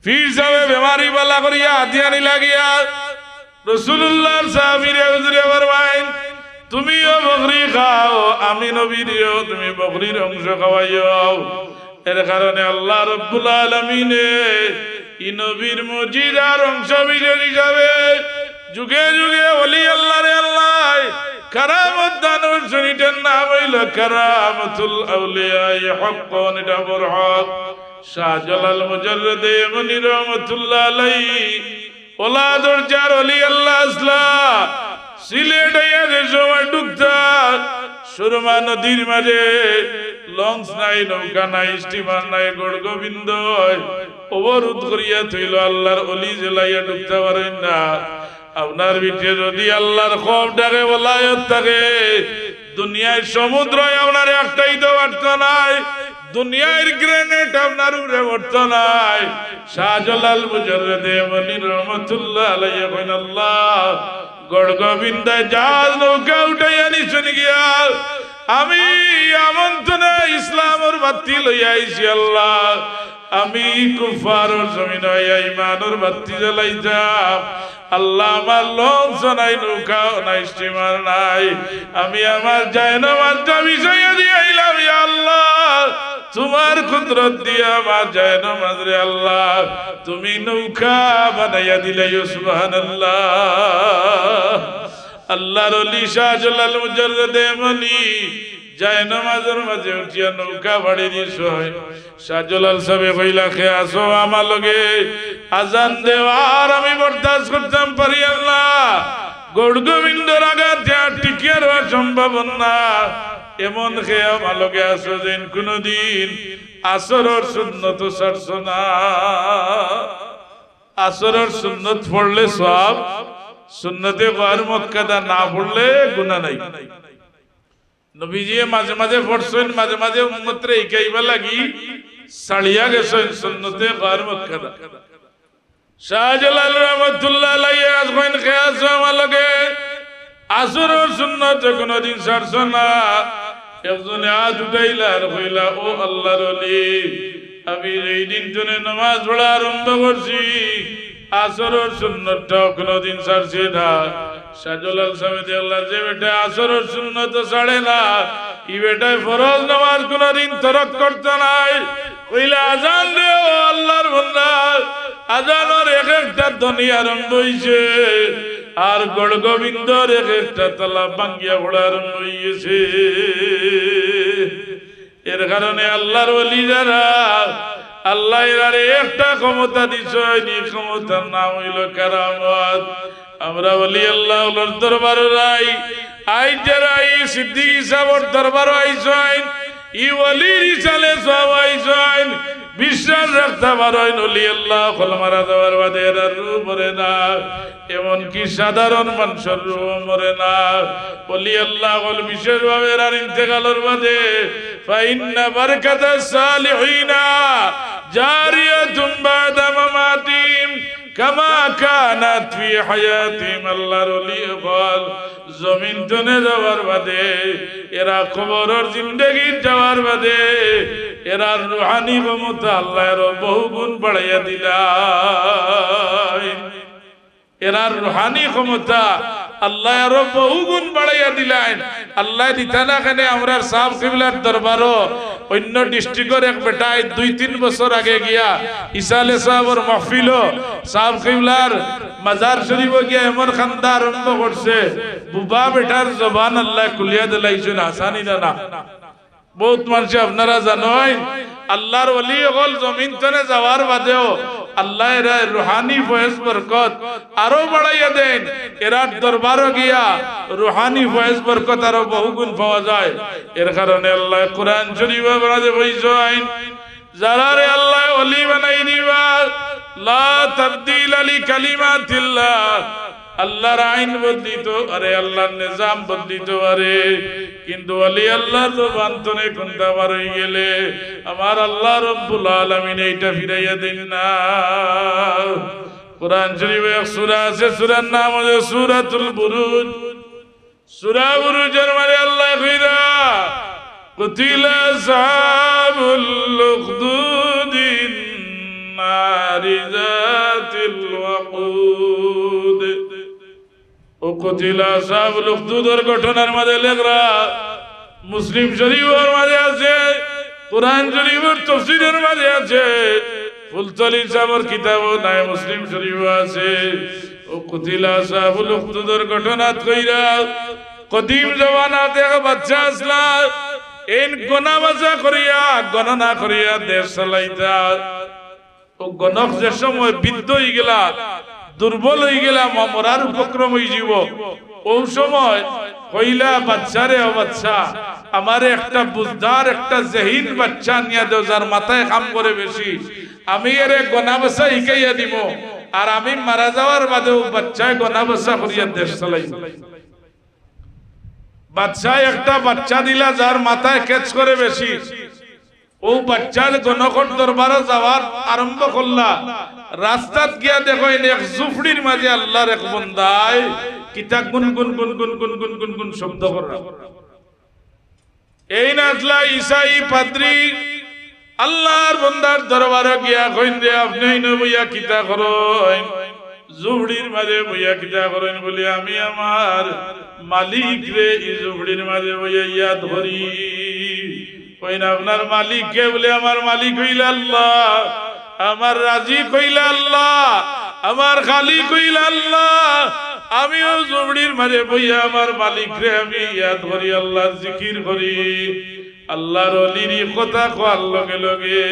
ফির সাবে বেমারি বালা করিয়া হাদিয়া নি লাগিয়া রাসূলুল্লাহর সাহাবীরে হুজুরে ফরমাইন তুমিও বকরি খাও আমি নবীরেও তুমি বকরির অংশ খাওয়াইও এর কারণে আল্লাহ রাব্বুল আলামিন এই নবীর মুজিজার অংশ বিশেষ হিসাবে যুগে যুগে ওলি আল্লাহরে আল্লাহ কারামত দানের শরীরের নাম হইল কারামাতুল আউলিয়া হক্কন এটা বরহক শাহজালাল মুজাররদে মনি রহমাতুল্লাহ আলাইহি ওলা দরজার ওলি আল্লাহ আসলা সিলেট যে সময় ডুবতা সুরমা নদীর মাঝে লঞ্চ নাই নৌকা নাই স্টিমার নাই গড় গোবিন্দ অবরোধ করিয়া থইল আল্লাহর অলি জেলাইয়া ডুবতে পারেন না আপনার ভিতরে যদি আল্লাহর খৌফ ডাকে ওলায়ত থাকে দুনিয়ার সমুদ্র আপনার একটাই তো পারত নাই দুনিয়ার গ্রেনেড আপনার উপরে পড়ত নাই শাহজালাল মুজাররদে মনি রহমাতুল্লাহ আলাইহি কইন আল্লাহ গড় গোবিন্দায় জাহাজ নৌকা উঠাইয়া নিছেন গিয়া আমি আমন্ত্রণে ইসলামের বাতি লইয়া আইছি আল্লাহ আমি কুফারের জমিন হইয়া ঈমানের বাতি জ্বালাইতাম আল্লাহ আমার লঞ্চ নাই নৌকা নাই স্টিমার নাই আমি আমার জায়নামাজটা বিছাইয়া দিয়ে আইলাম ইয়া আল্লাহ তোমার কুদরত দিয়া আমার জায়নামাজ রে আল্লাহ তুমি নৌকা বানাইয়া দিলে সুবহানাল্লাহ আল্লাহর ওলি শাহজালাল মুজাররদে মনি জায়নামাজের মাঝে উঠিয়া নৌকা বাড়ি দিছ শাহজালাল সাহেব কইলা খে আসো আমার লগে আজান দেওয়ার আমি বরদাস্ত করতাম পারি আল্লাহ গৌড় গোবিন্দর আঘাতে আর টিকিয়ে রওয়া সম্ভব না এমন খে আমার লগে আসো যেন কোনদিন আসরের সুন্নত ছাড়ছ না আসরের সুন্নত পড়লে সব সুন্নতে গয়র মুআক্কাদা না পড়লে গুনাহ নাই নবীজি মাঝে মাঝে পড়ছেন মাঝে মাঝে উম্মতরে ইকাইবা লাগি সালিয়া গেছেন সুন্নতে গয়র মুআক্কাদা শাহজালাল রহমাতুল্লাহ আলাইহি আজমাইন খেয়াস আমালকে আসরের সুন্নত কোনদিন ছাড়ছ না একজনে হাত উঠাইলা আর কইলা ও আল্লাহর ওলি আমি এই দিন জন্য নামাজ পড়া আরম্ভ করছি আসরের সুন্নতটা কোনদিন ছাড়ছে না শাহজালাল সাহেব দেখলা যে বেটা আসরের সুন্নত ছাড়ে না ই বেটায় ফরজ নামাজ কোনদিন তরক করতে নাই কইলা আজান দে ও আল্লাহর বান্দা আজানের এক একটা ধ্বনি আরম্ভ হইছে আর গড় গোবিন্দর এক একটা তলা ভাঙ্গিয়া পড়া আরম্ভ হইছে এর কারণে আল্লাহর ওলি যারা আল্লাহ এর একটা ক্ষমতা দিছনি ক্ষমতার নাম হইল কারামত আমরা বলি আল্লাহর দরবার রাই আই যারাই সিদ্দিক সাহেবের দরবার আইছেন ই ওলির ইসালে সব আইছেন বিশ্বাস রাখতে পারেন ওলি আল্লাহ কলমারা দেওয়ার বাদে এর রূপ মরে না এমন কি সাধারণ মানুষের রূপ মরে না ওলি আল্লাহ বল বিশেষভাবে এর ইন্তেকালের বাদে ফাইন্না বারাকাতাস সালিহিনা জারিয়াতুম বাদা মামাতিম কামা কানাত ফি হায়াতিহিম আল্লাহর ওলি হল জমিন তনে যাওয়ার বাদে এরা কবরের জিন্দেগি যাওয়ার বাদে এরা রূহানি ক্ষমতা আল্লাহর বহু গুণ বাড়াইয়া দিলেন এরা রূহানি ক্ষমতা আল্লাহ আরো বহু গুণ বাড়াইয়া দিলেন আল্লাহ দিতানা খানে আমরা সাহেব কিবলার দরবারও অন্য ডিস্ট্রিক্টের এক বেটায় 2-3 বছর আগে গিয়া ইসালে সাহেবের মাহফিল সাহেব কিবলার মাজার শরীফ গিয়া এমন খান্দা আরম্ভ করছে বুবা বেটার জবান আল্লাহ খুলিয়া দিলাইছেন হাসানি না বহুত মানুষ আপনারা জানেন আল্লাহর ওলি হল জমিন তনে যাওয়ার বাদেও আল্লাহ এরা রুহানি ফয়েজ বরকত আরো বাড়াইয়া দেন এরা দরবারও গিয়া রুহানি ফয়েজ বরকত আরো বহুগুণ পাওয়া যায় এর কারণে আল্লাহ কোরআন শরীফে বানাতে বইছেন যারা রে আল্লাহ ওলি বানাই দিবা লা তাবদীল লিকালিমাতিল্লাহ আল্লাহর আইন বদলিত আরে আল্লাহর নিজাম বদলিত আরে কিন্তু ওলি আল্লাহর জবান তনে কোনটা বার হয়ে গেলে আমার আল্লাহ রব্বুল আলামিন এইটা ফিরাইয়া দেন না কোরআন শরীফে এক সূরা আছে সূরার নাম হলো সূরাতুল বুরুজ সূরা বুরুজের মানে আল্লাহ কইরা কুতিলা আসহাবুল উখদুদিন নারি যাতিল ওয়াকুদ ও কুতিলা আসহাবুল উখদুদের ঘটনার মধ্যে লেখরা মুসলিম শরীফের মধ্যে আছে কুরআন শরীফের তাফসীরের মধ্যে আছে ফুলতলি সাহেবের কিতাবও নাই মুসলিম শরীফ আছে ও কুতিলা আসহাবুল উখদুদের ঘটনা কইরা কদিম জমানাতে এক বাচ্চা আসলা এন গণনা করিয়া দেশ চালাইতা ও গণক যে সময় বৃদ্ধ হয়ে গেলা দুর্বল হয়ে গেলা মরার উপক্রম হয়ে যাব ও সময় কইলা বাচ্চারে ও বাচ্চা আমারে একটা বুঝদার একটা জহিন বাচ্চা নিয়া দেও যার মাথায় কাম করে বেশি আমি এরে গণাবসা শিখাইয়া দিব আর আমি মারা যাওয়ার বাদেও বাচ্চায় গণাবসা করিয়া দেশ চালাইব বাচ্চা একটা বাচ্চা দিলা যার মাথায় কেচ করে বেশি ও বাচ্চার গণকট দরবারে যাওয়ার আরম্ভ করলা রাস্তাত গিয়া দেখো এক জুফড়ির মাঝে আল্লাহর এক বান্দায় কিতা গুন গুন গুন গুন গুন গুন গুন গুন শব্দ করা এই নাজলা ঈসাই পাদ্রী আল্লাহর বান্দার দরবারে গিয়া কইন রে আপনি নবইয়া কিতা করেন জুফড়ির মাঝে বইয়া কিতা করেন বলি আমি আমার মালিক রে এই জুফড়ির মাঝে বইয়া ইয়াদ করি কইন আপনার মালিক কে বলে আমার মালিক হইল আল্লাহ আমার রাজিক হইল আল্লাহ আমার খালিক হইল আল্লাহ আমিও জুফড়ির মাঝে বইয়া আমার মালিক রে আমি ইয়াদ করি আল্লাহর জিকির করি আল্লাহর ওলির কথা কোয়ার লগে লগে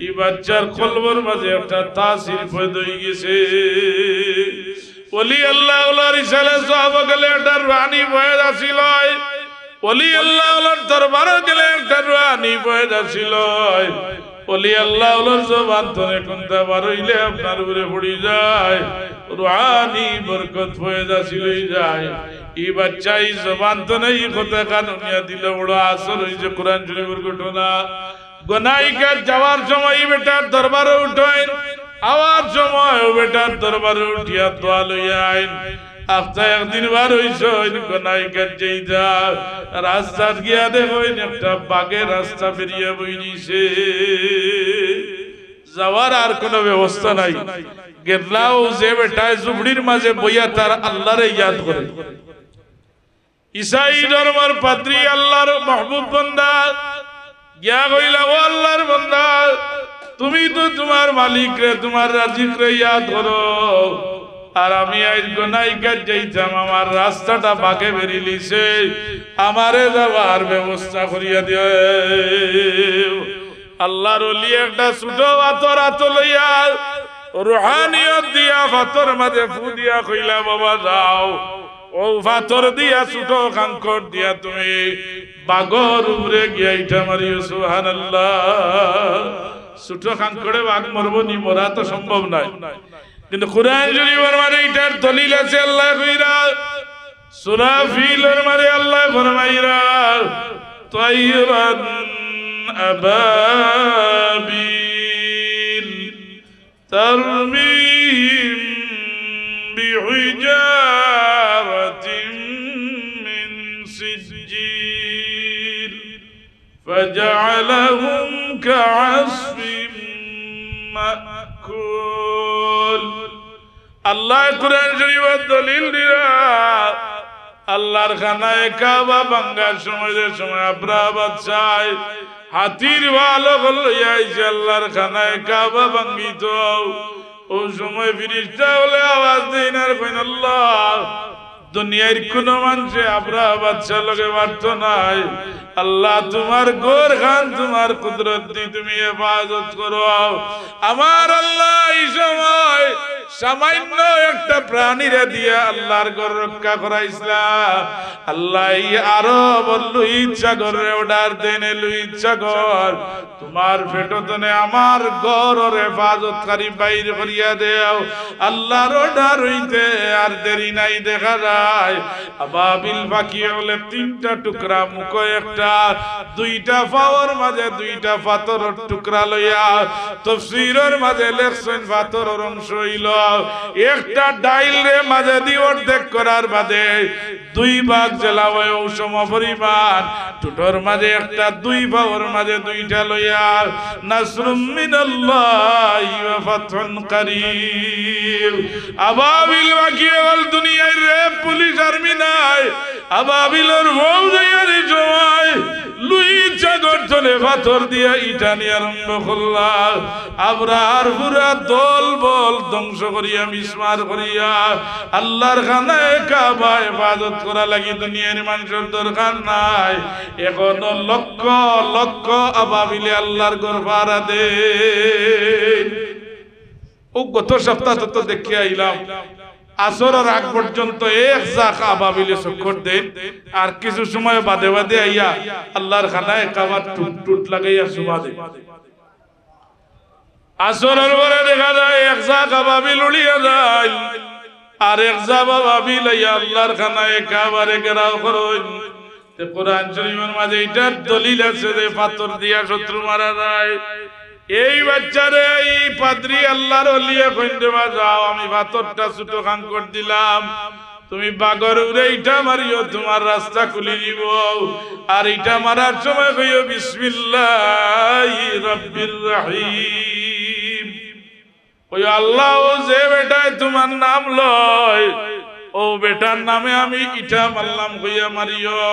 এই বাচ্চার কলবর মাঝে একটা তাসির পয়দা হয়ে গেছে ওলি আল্লাহ ওলার ইসালে সাহাবা গেলে একটা রানী বয়ে যাচ্ছিল ওলি আল্লাহ ওলার দরবারে গেলে একটা রানী বয়ে যাচ্ছিল ওলি আল্লাহ ওলার জবান ধরে কোনটা বার হইলে আপনার উপরে পড়ি যায় রুহানি বরকত হয়ে যাচ্ছিল যায় এই বাচ্চা এই জবান তো নেই কথা কানুনিয়া দিল বড় আসল হয়েছে কোরআন শরীফের ঘটনা গনাইকার যাওয়ার সময় বেটার দরবারে উঠেন আওয়ার সময় বেটার দরবারে উঠিয়া দোয়া লইয়া আইন আফতা একদিন বার হইছ গনাইকার যেইটা রাস্তার গিয়া দেখো একটা বাগের রাস্তা বেরিয়ে বই নিছে যাওয়ার আর কোনো ব্যবস্থা নাই গেলাও যে বেটায় জুবড়ির মাঝে বইয়া তার আল্লাহরে ইয়াদ করে ঈসাই ধর্মের পাদ্রী আল্লাহর মাহবুব বান্দা গিয়া কইলা ও আল্লাহর বান্দা তুমি তো তোমার মালিক রে তোমার রাজিক রে ইয়াদ করো আর আমি আজ গনাইকার যাইতাম আমার রাস্তাটা বাঁকে বেরিলিছে আমারে যাওয়ার ব্যবস্থা করিয়া দিও আল্লাহর ওলি একটা ছোট পাথর হাতে লইয়া রুহানিয়ত দিয়া পাথর মাঝে ফু দিয়া কইলা বাবা যাও ও পাথর দিয়া ছোট কাঙ্কর দিয়া তুমি বাগর উপরে গিয়া ইটা মারিও সুবহানাল্লাহ ছোট কাঙ্করে বাঘ মরবো নি মরা তো সম্ভব নয় কিন্তু কুরআন শরীফের মানে এটার দলিল আছে আল্লাহ কইরা সূরা ফিলের মানে আল্লাহ ফরমাইরা তাইরান আবাবিল তারমিহিম হিজারাতিন মিন সিজ্জিল ফাজআলাহুম কাআসফিন মাকুল। আল্লাহ কুরআন শরীফের দলিল দিরা আল্লাহর খানায় কাবা ভাঙ্গার সময় আব্রাহা বাদশাহ হাতির বালক লইয়া আইছে আল্লাহর খানায় কাবা ভাঙ্গিত। ও সময় ফিরিস্তা বলে আওয়াজ দেন আর কইন আল্লাহ দুনিয়ার কোন মানুষে আব্রাহা বাদশাহ লগে পারত নাই। আল্লাহ তোমার গোর খান তোমার কুদরত দিয়ে তুমি হেফাজত করো। আমার আল্লাহ এই সময় সামান্য একটা প্রাণীরে দিয়া আল্লাহর ঘর রক্ষা করাইছিলাম। আল্লাহ আরো বলল ইচ্ছা করে অর্ডার দেন ইচ্ছা কর তোমার ফেটতনে আমার ঘরের হেফাজতকারী বাইর করিয়া দেও। আল্লাহর অর্ডার হইতে আর দেরি নাই। দেখা যায় আবাবিল পাখি হলে তিনটা টুকরা মুখ একটা, দুইটা পাওয়ার মাঝে দুইটা পাথরের টুকরা লইয়া তাফসীরের মাঝে লেখছেন পাথরের অংশ হইল একটা ডাইল রে মাঝে দি অর্ধেক করার বাদে দুই ভাগ জেলা হয় সম পরিমাণ টুটোর মাঝে একটা, দুই পাওয়ার মাঝে দুইটা লইয়া নাসরুম মিনাল্লাহি ওয়া ফাতহুন কারীব। আবাবিল বাকি হল দুনিয়ার রে পুলিশ আর্মি নাই। আবাবিলের বউ যাইয়ার সময় লুইচা গর্জনে পাথর দিয়া ইটা নিয়ে আরম্ভ করলাম। আবরার পুরা দল বল ধ্বংস করিয়া মিসমার করিয়া আল্লাহর খানায় কাবা হেফাজত করা লাগি দুনিয়ার মানুষের দরকার নাই। এখনো লক্ষ লক্ষ আবাবিলে আল্লাহর ঘর ভাড়া দে। ও গত সপ্তাহ তো দেখে আইলাম আসরের আগ পর্যন্ত এক জাক আবাবিলে চক্কর দেন আর কিছু সময় বাদে বাদে আইয়া আল্লাহর খানায় কাবা টুট টুট লাগাইয়া সুমা দেন। আসরের পরে দেখা যায় এক জাক আবাবিল উড়িয়া যায় আর এক জাক আবাবিল আইয়া আল্লাহর খানায় কাবারে ঘেরাও করেন। কোরআন শরীফের মাঝে এটার দলিল আছে যে পাথর দিয়া শত্রু মারা যায়। এই বাচ্চারে এই পাদ্রী আল্লাহর ওলিয়া কইতে যাও আমি পাথরটা ছোট খান করে দিলাম, তুমি বাগর উড়ে ইটা মারিও তোমার রাস্তা খুলে দিব। আর ইটা মারার সময় কইও বিসমিল্লাহি রাব্বির রহিম। ওই আল্লাহ ও যে বেটায় তোমার নাম লয় ও বেটার নামে আমি ইটা মারলাম কইয়া মারিও।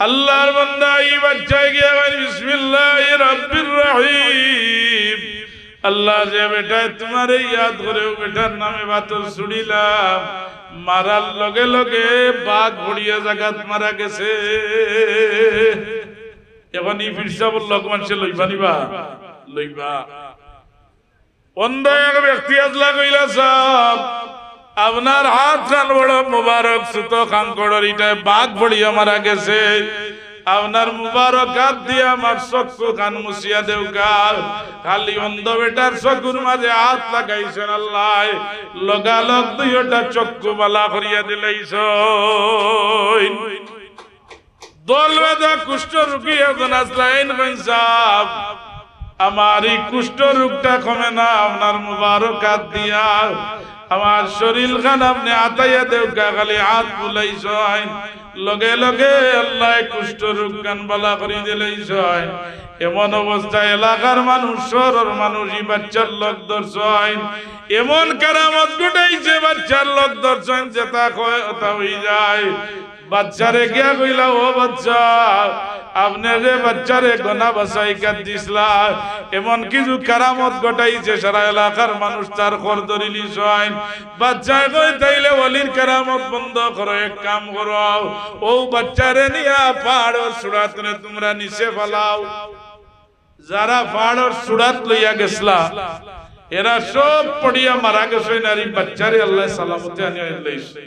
আল্লাহর বান্দা এই বাচ্চায় গিয়ে বিসমিল্লাহি রাব্বির রহিম। আল্লাহ যে বেটায় তোমার ইয়াদ করে ও বেটার নামে পাথর ছুড়িলাম, মারার লগে লগে বাঘ ভরিয়া জাগাত মারা গেছে। এখন ই ফিরসা বলল মানুষে লইবা নিবা লইবা। অন্ধ এক ব্যক্তি আজলা কইলা সব আপনার হাত খান বড় মুবারক সুত খান কড়র ইটায় বাঘ ভরিয়া মারা গেছে। আপনার মুবারক হাত দিয়া আমার চক্ষু খান মুছিয়া দেও গাল। খালি অন্ধ বেটার চকুর মাঝে হাত লাগাইছেন আল্লাহ লগালগ দুইটা চক্ষু বালা করিয়া দিলাইছ। দল বেদা কুষ্ঠ রুগী এখন আসলাইন সাহেব আমার এই কুষ্ঠ রোগটা কমে না আপনার মুবারক হাত দিয়া আমার শরীর খান আপনি আতাইয়া দেও খালি হাত বুলাইছ লগে লগে আল্লাহ কুষ্ঠ রোগ গান বালা করে দিলাইছ। এমন অবস্থায় এলাকার মানুষ শহরের মানুষ এই বাচ্চার লোক দর্শন এমন কারামত ঘটাইছে বাচ্চার লোক দর্শন যেটা কয় ওটা হয়ে যায়। বাচ্চারে গিয়া কইলা ও বাচ্চা আপনি যে বাচ্চারে গোনা বাসাই কাট দিসলা এমন কিছু কারামত ঘটাইছে সারা এলাকার মানুষ তার খর ধরিলি সয়। বাচ্চায় কই তাইলে ওলির কারামত বন্ধ করো, এক কাম করো ও বাচ্চারে নিয়া পাহাড়ের সুরাতনে তোমরা নিচে ফেলাও। যারা পাহাড়ের সুরাত লইয়া গেছলা এরা সব পড়িয়া মারা গেছে নারী বাচ্চারে আল্লাহ সালামতে আনিয়া লইছে।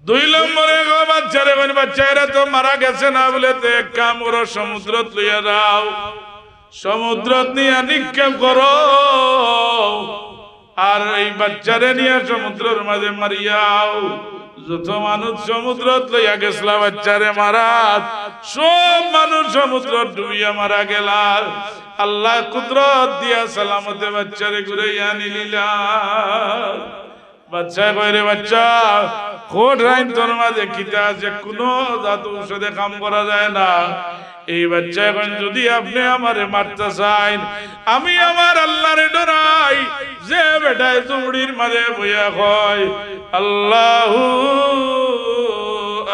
দুই নম্বরে গো বাচ্চারে কোন বাচ্চারা তো মারা গেছে না বলে তো এক কাম করো সমুদ্রত লইয়া যাও, সমুদ্রত নিয়ে নিক্ষেপ করো আর এই বাচ্চারে নিয়ে সমুদ্রের মাঝে মারিয়াও। যত মানুষ সমুদ্রত লইয়া গেছলা বাচ্চারে মারা সব মানুষ সমুদ্র ডুবিয়া মারা গেলা। আল্লাহ কুদরত দিয়া সালামতে বাচ্চারে ঘুরাইয়া নিলিলা। বাচ্চা কইরে বাচ্চা কোট রাইন তোর মাঝে কিতা আছে কোনো জাত ঔষধে কাম করা যায় না। এই বাচ্চা এখন যদি আপনি আমারে মারতে চান, আমি আমার আল্লাহরে ডরাই যে বেটায় চুমড়ির মাঝে বইয়া কয় আল্লাহু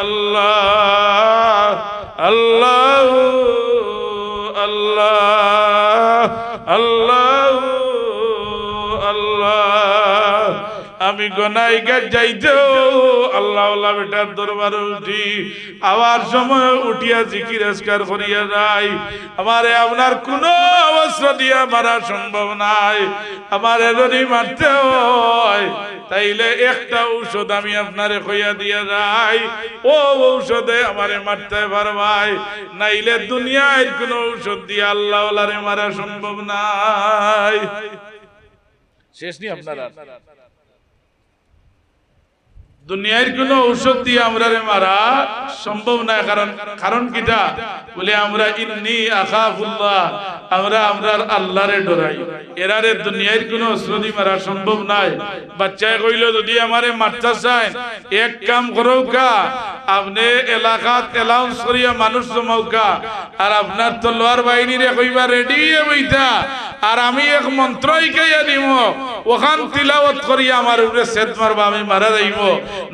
আল্লাহ আল্লাহু আল্লাহ আল্লাহু আল্লাহ। আমি গনাইগার যাইতেও আল্লাহ আল্লাহ বেটার দরবারে উঠি, আবার সময় উঠিয়া জিকির আজকার করিয়া যাই। আমারে আপনার কোনো অবস্থা দিয়া মারা সম্ভব নাই। আমারে যদি মারতে হয় তাইলে একটা ঔষধ আমি আপনারে কইয়া দিয়া যাই, ও ঔষধে আমারে মারতে পারবাই, নাইলে দুনিয়ায় কোনো ঔষধ দিয়ে আল্লাহ আল্লাহরে মারা সম্ভব নাই। শেষ নি আপনারা, দুনিয়ার কোন ঔষধ দিয়ে আমরা মারা সম্ভব না। কারণ কিটা বলে আমরা ইন্নী আখাফুল্লাহ, আমরা আল্লাহরে ডরাই। এরারে দুনিয়ার কোন ঔষধ দিয়ে মারা সম্ভব নাই। বাচ্চায় কইল যদি আমারে মারতে চায় এক কাম করৌকা, আপনি এলাকাত এলাউন্স করিয়া মানুষ জমাউকা, আর আপনার তলোয়ার বাহিনীরে কইবা রেডি বইতা, আর আমি এক মন্ত্র ইকাইয়া দিব, ওখান তিলাওয়াত করিয়া আমার উপরে সেদ মারবা, আমি মারা যাইব।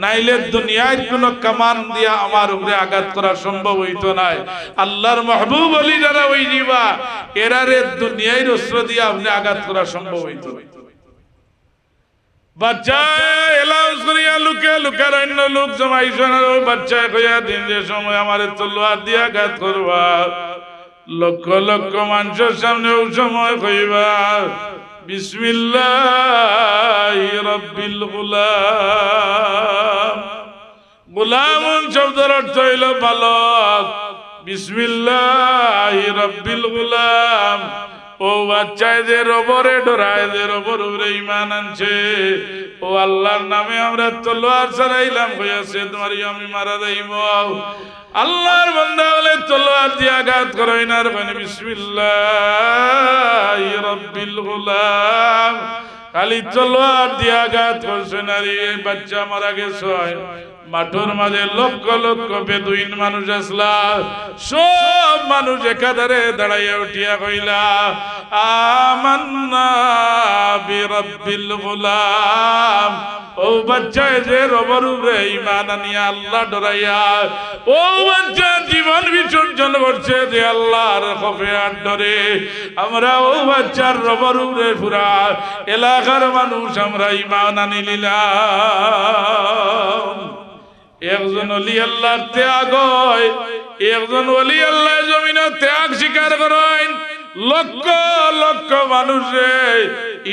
নাইলে দুনিয়ার কোন কামান দিয়া আমার উপরে আঘাত করা সম্ভব হইতো নাই। আল্লাহর মাহবুব আলী যারা ওই দিবা, এরারে দুনিয়ার অস্ত্র দিয়া আপনি আঘাত করা সম্ভব হইতো। বাচ্চা এলাউন্স করিয়া লুকে লুকার অন্য লোক জমাইছে না, ওই বাচ্চা কইয়া দিন যে সময় আমারে তলোয়ার দিয়া আঘাত করবা, লক্ষ লক্ষ মানুষের সামনে ওই সময় কইবা বিসমিল্লাহি রাব্বিল গুলাম। গুলামুন শব্দের অর্থ হইল বালক। বিসমিল্লাহি রাব্বিল গুলাম, ও বাচ্চায় যে রবরে ডরায়, যে রবর উপরে ঈমান আনছে, ও আল্লাহর নামে আমরা তলোয়ার চালাইলাম কইয়াছে তোমারই আমি মারা যাইব। আল্লাহর বান্দা বলে তলোয়ার দিয়ে আঘাত করই না, বিসমিল্লাহি রাব্বিল গুলাম, খালি তলোয়ার দিয়ে আঘাত করছে না রে। বাচ্চা মারা গেছে। মাঠের মাঝে লক্ষ লক্ষ বেদুইন মানুষ আসলা, সব মানুষ একাধারে দাঁড়াইয়া উঠিয়া কইলা আমান্না বিরাব্বিল গুলাম। ও বাচ্চায় যে রবের উপরে ঈমান আনিয়া আল্লাহ ডরাইয়া, ও বাচ্চা জীবন বিসর্জন করছে যে আল্লাহর খৌফে আর ডরে। আমরা ও বাচ্চার রবের উপরে পুরা এলাকার মানুষ আমরা ঈমান আনি নিলাম। একজন ওলি আল্লাহর ত্যাগ হয়, একজন ওলি আল্লাহ জমিনে ত্যাগ স্বীকার করেন, লক্ষ লক্ষ মানুষে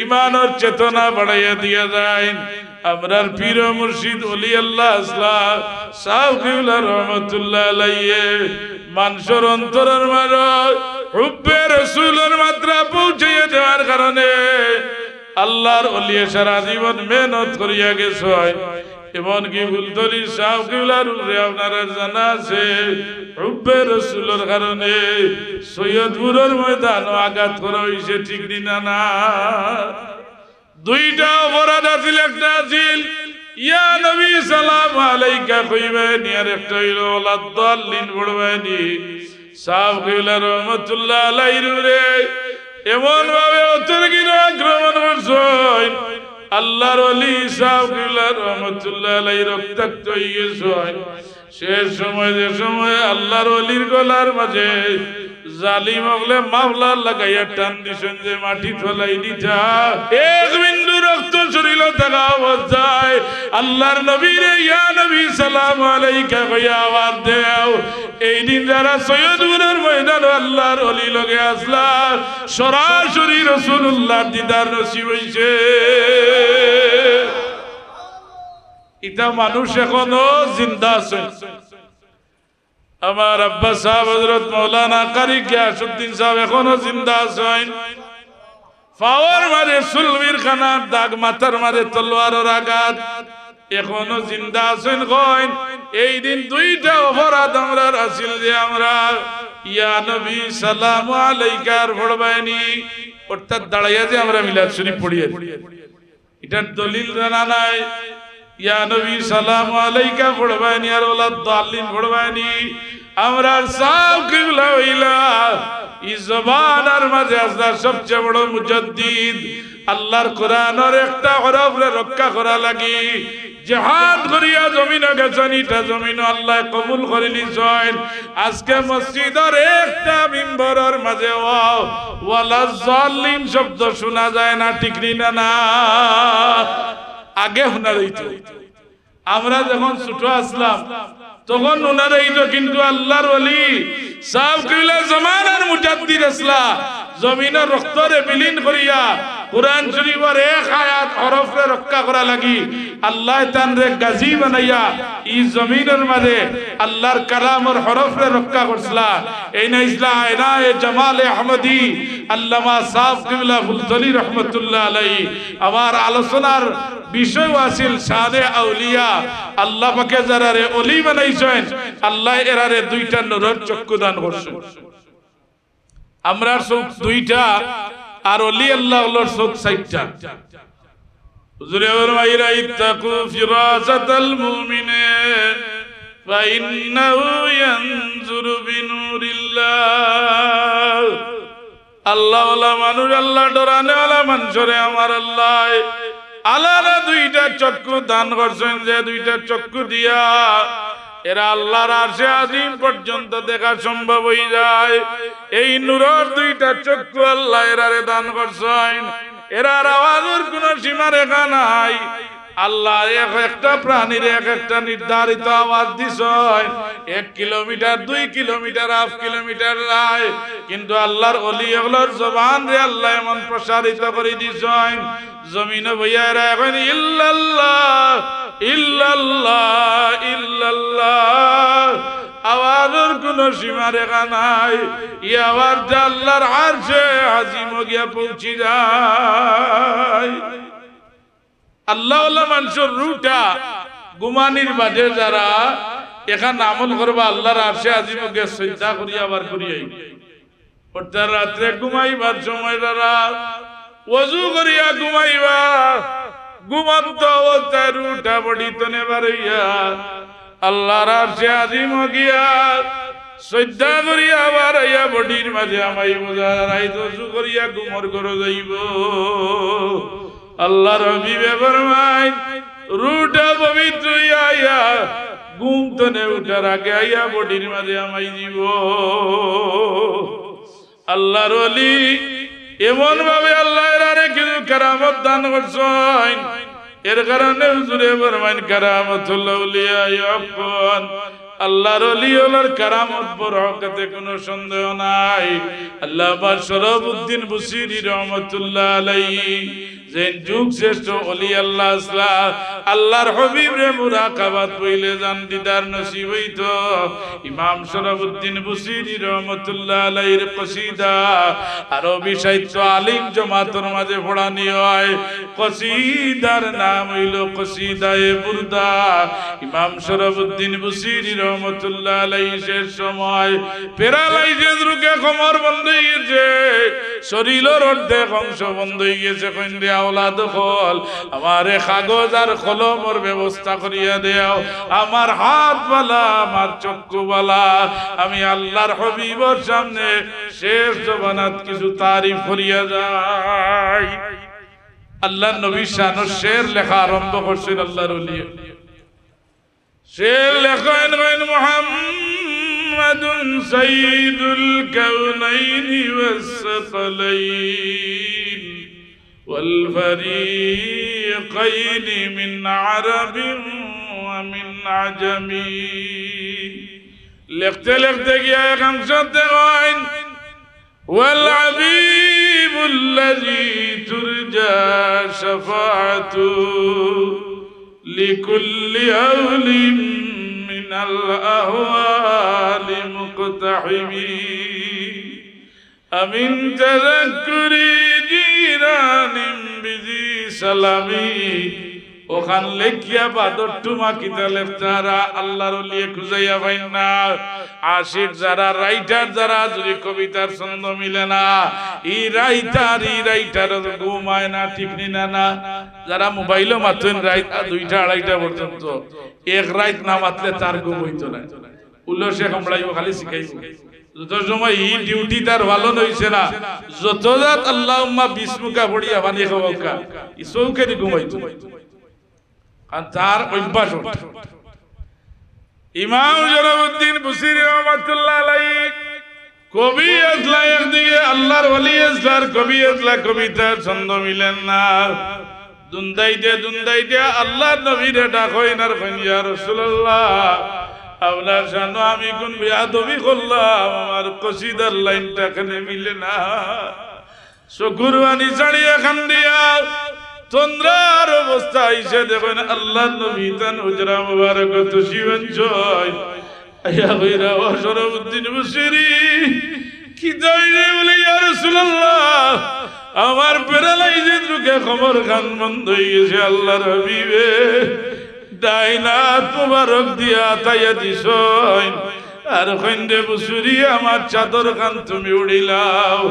ঈমানের চেতনা বাড়াইয়া দিয়া যায়। আমরার পীর মুর্শিদ ওলি আল্লাহ আসলাম সাউকিউল্লাহ রহমাতুল্লাহ আলাইহি মানুষের অন্তরের মাঝে হুব্বে রাসূলের মাত্রা পৌঁছিয়ে দেওয়ার কারণে আল্লাহর ওলি সারা জীবন মেহনত করিয়া গেছে। এমনকি ফুলতলি সাউকিউল্লাহর উপরে আপনারা জানা আছে হুব্বে রাসূলের কারণে সৈয়দপুরের ময়দানে আঘাত করা হইছে, ঠিক না? না, দুইটা অপরাধ আছিল। একটা আছিল ইয়া নবী সালাম আলাইকা কইবেন, আর একটা হইল ওয়ালাদ-দাল্লিন পড়বেনি। সাউকিউল্লাহ রহমাতুল্লাহ আলাইহির উপরে এমন ভাবে অতর্কিত আক্রমণ করছেন, আল্লাহর ওলি সাউকিউল্লাহ রহমাতুল্লাহ আলাইহি রক্তাক্ত হয়ে গেছেন। শেষ সময় যে সময় আল্লাহর ওলির গলার মাঝে জালিম হলে মাওলা লাগাইয়া টান দিছেন যে মাটি ফলাই দিতা, এক বিন্দু রক্ত শরীর থাকা অবস্থায় আল্লাহর নবীর ইয়া নবী সালাম আলাইকা কইয়া আওয়াজ দেও। এই দিন যারা সৈয়দপুরের ময়দানে আল্লাহর ওলি লগে আসলা, সরাসরি রাসূলুল্লাহর দিদার নসিব হইছে। এটা মানুষ এখনো জিন্দা আছে। আমার আব্বা সাহেব হযরত মাওলানা কারি গিয়াসউদ্দিন সাহেব এখনো জিন্দা আছেন। পাওয়ার মারে সুলবির খানার দাগ, মাথার মারে তলোয়ারের আঘাত, এখনো জিন্দা আছেন। কইন এই দিন দুইটা অপরাধ আমরা আসিল যে আমরা ইয়া নবী সালামু আলাইকা পড়বাইনি, অর্থাৎ দাঁড়াইয়া যে আমরা মিলাদ শরীফ পড়িয়ে এটার দলিল জানা নাই। ইয়া নবী সালামু আলাইকা পড়বানি আর ওয়ালাদ দাল্লিন পড়বানি। আমরা সব কিবলা হইলা এই জবানের মাঝে আল্লাহর সবচেয়ে বড় মুজাদ্দিদ আল্লাহর কোরআনের একটা হরফরে রক্ষা করা লাগি জিহাদ করিয়া জমিনে গেছেন। এটা জমিন আল্লাহ কবুল করে নিছেন। আজকে মসজিদের একটা মিম্বরের মাঝে ওয়ালা জালিম শব্দ শোনা যায় না, ঠিক না? আগে শোনা যাইত। আমরা যখন ছোট আসলাম তখন শোনা যাইত, কিন্তু আল্লাহর ওলি সব কিবলা জমানার মুজাদ্দিদ আসলা জমিনের রক্তরে বিলীন করিয়া কুরআন শরীফের এক আয়াত হরফে রক্ষা করা লাগি আল্লাহ তানরে গাজী বানাইয়া এই জমিনের মাঝে আল্লাহর কালামের হরফে রক্ষা করছলা। এই না ইসলাম আয়না এ জামালে আহমদি আল্লামা সাফ কিবলা ফুলতলি রহমতুল্লাহ আলাইহি। আমার আলোচনার বিষয় আছিল শানে আউলিয়া। আল্লাহ পাকে যারা রে ওলি বানাইছেন আল্লাহ এরারে দুইটা নূরের চক্ষু দান করছেন। আমরা চোখ দুইটা আর ওলি আল্লাহর চোখ চারটা। হুজুরে ফরমাইরা ইত্তাকু ফিরাসাতাল মুমিনে ফাইন্নাহু ইয়ানজুরু বিনুরিল্লাহ। আল্লাহ ওয়ালা মানুষ, আল্লাহ ডরানে ওয়ালা মানুষরে আমার আল্লাহ আলাদা দুইটা চক্ষু দান করছেন, যে দুইটা চক্ষু দিয়া এরা আল্লাহর আরশে আজিম পর্যন্ত দেখা সম্ভব হয়ে যায়। এই নূরের দুইটা চক্ষু আল্লাহ এরারে দান করছেন। এরার আওয়াজের কোন সীমা রেখা নাই। আল্লাহ একটা প্রাণীর একটা নির্ধারিত আওয়াজ দিছেন। 1 কিলোমিটার 2 কিলোমিটার 1/2 কিলোমিটার নাই, কিন্তু আল্লাহর ওলি এগুলোর জবান রে আল্লাহ এমন প্রসারিত করে দিছেন জমিনে বইয়া এরা এখন ইল্লাল্লাহ ইল্লাল্লাহ ইল্লাল্লাহ আওয়াজের কোন সীমা রেখা নাই। এই আওয়াজটা আল্লাহর আরশে আজিম গিয়া পৌঁছে যায়। আল্লাহ মানুষের রুটা গুমানির বাদে যারা এখান আমল করবা আল্লাহর আরশে আজিম গিয়া চিন্তা করিয়া আবার করিয়াই অর্থাৎ রাত্রে ঘুমাইবার সময় যারা ওযু করিয়া ঘুমাইবা, ঘুমন্ত অবস্থায় রুটা বড়িতনে বাড়িয়া আল্লাহর আরশে আজিম গিয়া শ্রদ্ধা করিয়া আবার আইয়া বডির মাঝে আমাই বোঝা রাইত ওযু করিয়া ঘুমর করে যাইব। আল্লাহর হাবিবে ফরমায় রুটা পবিত্র হইয়া ঘুম তনে উঠার আগে আইয়া বডির মাঝে আমাই দিব। আল্লাহর ওলি এমন ভাবে আল্লাহ এরারে কিছু কারামত দান করছেন। এর কারণে হুজুরে ফরমায় কারামতুল আউলিয়া ইয়াকুন। আল্লাহর ওলি ওলার কারামত বরকতে কোনো সন্দেহ নাই। আল্লামা শরফুদ্দীন বুসিরি রহমাতুল্লাহ আলাইহি যে যুগ শ্রেষ্ঠ ওলি আল্লাহ আসলা আল্লাহর হাবিব রে মুরাকাবাত কইলে জান দিদার নসিব হইতো। ইমাম শরফুদ্দীন বুসিরি রহমাতুল্লাহ আলাইহির কসিদা আরবি সাহিত্য আলিম জামাতের মাঝে পড়ানি হয়। কসিদার নাম হইল কসিদায়ে বুরদা। ইমাম শরফুদ্দীন বুসিরি রহমাতুল্লাহ আলাইহি শেষ সময় প্যারালাইসিস রোগে কোমর বন্ধ হয়ে গেছে, শরীরের অর্ধেক অংশ বন্ধ হয়ে গেছে। কইন্দে আওলাদ হল আমারে কাগজ আর কলমের ব্যবস্থা করিয়া দেও, আমার হাত বালা আমার চক্ষু বালা, আমি আল্লাহর হাবিবের সামনে শেষ জবানাত কিছু তারিফ করিয়া যাই। আল্লাহর নবী শানের শের লেখা আরম্ভ করছেন আল্লাহর ওলি। শের লেখেন মুহাম্মাদুন সাইয়্যিদুল কাউনাইনি ওয়াস সাকালাইন ওয়াল ফারিকাইনি মিন আরাবিন ওয়া মিন আজামি। লিখতে লিখতে গিয়া একাংশতে কইন ওয়াল হাবিবুল্লাযী তুরজা শাফাআতু لكل أهل من الأهوال مقتحم أمن تذكر جيران بذي سلامي ওখান লেখিয়া বাদর টুমা কিতা লেখতারা আল্লাহর ওলিয়ে খুঁজাইয়া পাইন না। আশিক যারা রাইটার যারা যদি কবিতার ছন্দ মিলে না ই রাইটার ঘুমায় না ঠিক নিনা না। যারা মোবাইলও মাতেন রাইত 2টা 2:30 পর্যন্ত এক রাইত না মাতলে তার ঘুম হইতো না। উল্লাসে কামড়াইব খালি শিখাইব যত সময় ই ডিউটি তার ভালো নইছে না যত রাত আল্লাহুম্মা বিসমুকা পড়িয়া বানিয়ে খাওয়া ই চৌকে দি ঘুমাইতো আর তার অভ্যাস। ইমাম জলালউদ্দিন বুসিরি রাহমাতুল্লাহ আলাইহি কবি আসলা একদিকে আল্লাহর ওলি আসলার কবি আসলা কবিতার ছন্দ মিলেন না। দুন্দাইতে আল্লাহর নবীরে ডাকইন আর কইন ইয়া রাসূলুল্লাহ আপনার জানো আমি কোন বেয়াদবি করলাম আমার কসিদার লাইনটা কেন মিলে না। চকুর পানি ছাড়িয়ে খান্দিয়া চন্দ্রার অবস্থা আইসে দেখেন আল্লাহ নবী তান হুজরা মুবারক তশরিফ জয় আয়া কইরা ও জলালউদ্দিন বুসিরি কি যাইরে বলে ইয়া রাসূলুল্লাহ আমার প্যারালাইজের রোগে খবর খান বন্ধ হয়ে গেছে আল্লাহর হাবিবে ডাইনা মুবারক দিয়া তাইয়া দিছইন আর কইন্দে বুসুরি আমার চাদর খান তুমি উড়িলাও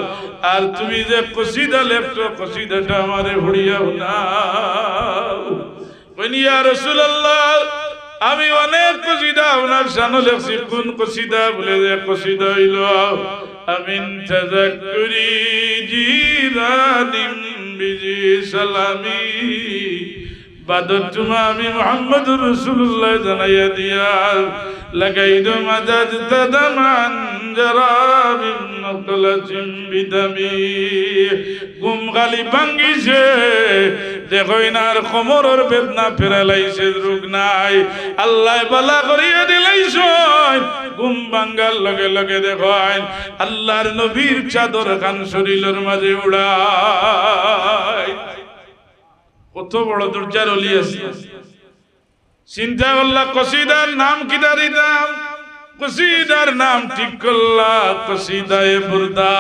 আর তুমি যে কসিদা লেখছো কসিদাটা আমারে উড়িয়াও না। কইনি ইয়া রাসূলুল্লাহ আমি অনেক কসিদা আপনার শানে লেখছি কোন কসিদা বলে যে কসিদা হইল আমিন তাযাক্কুরি জিরানিম বিজি সালামি বাদর জুমা আমি মুহাম্মদুর রাসূলুল্লাহ জানাইয়া দিয়া লাগাইদু মাদাদ তাদামান জারাবিন নকলাতিন বিদামি গুম গালি ভাঙ্গিছে দেখইনার কোমরের বেদনা ফেরালাইছে রোগ নাই আল্লাহ বালা করিয়া দিলাইছেন গুম ভাঙ্গার লগে লগে দেখেন আল্লাহর নবীর চাদর খান শরীরের মাঝে উড়ায়। কত বড় দরজার ওলি আছে চিন্তা করলা কসিদার নাম কিটা দিতাম কসিদার নাম ঠিক করলা কসিদায়ে বুরদা।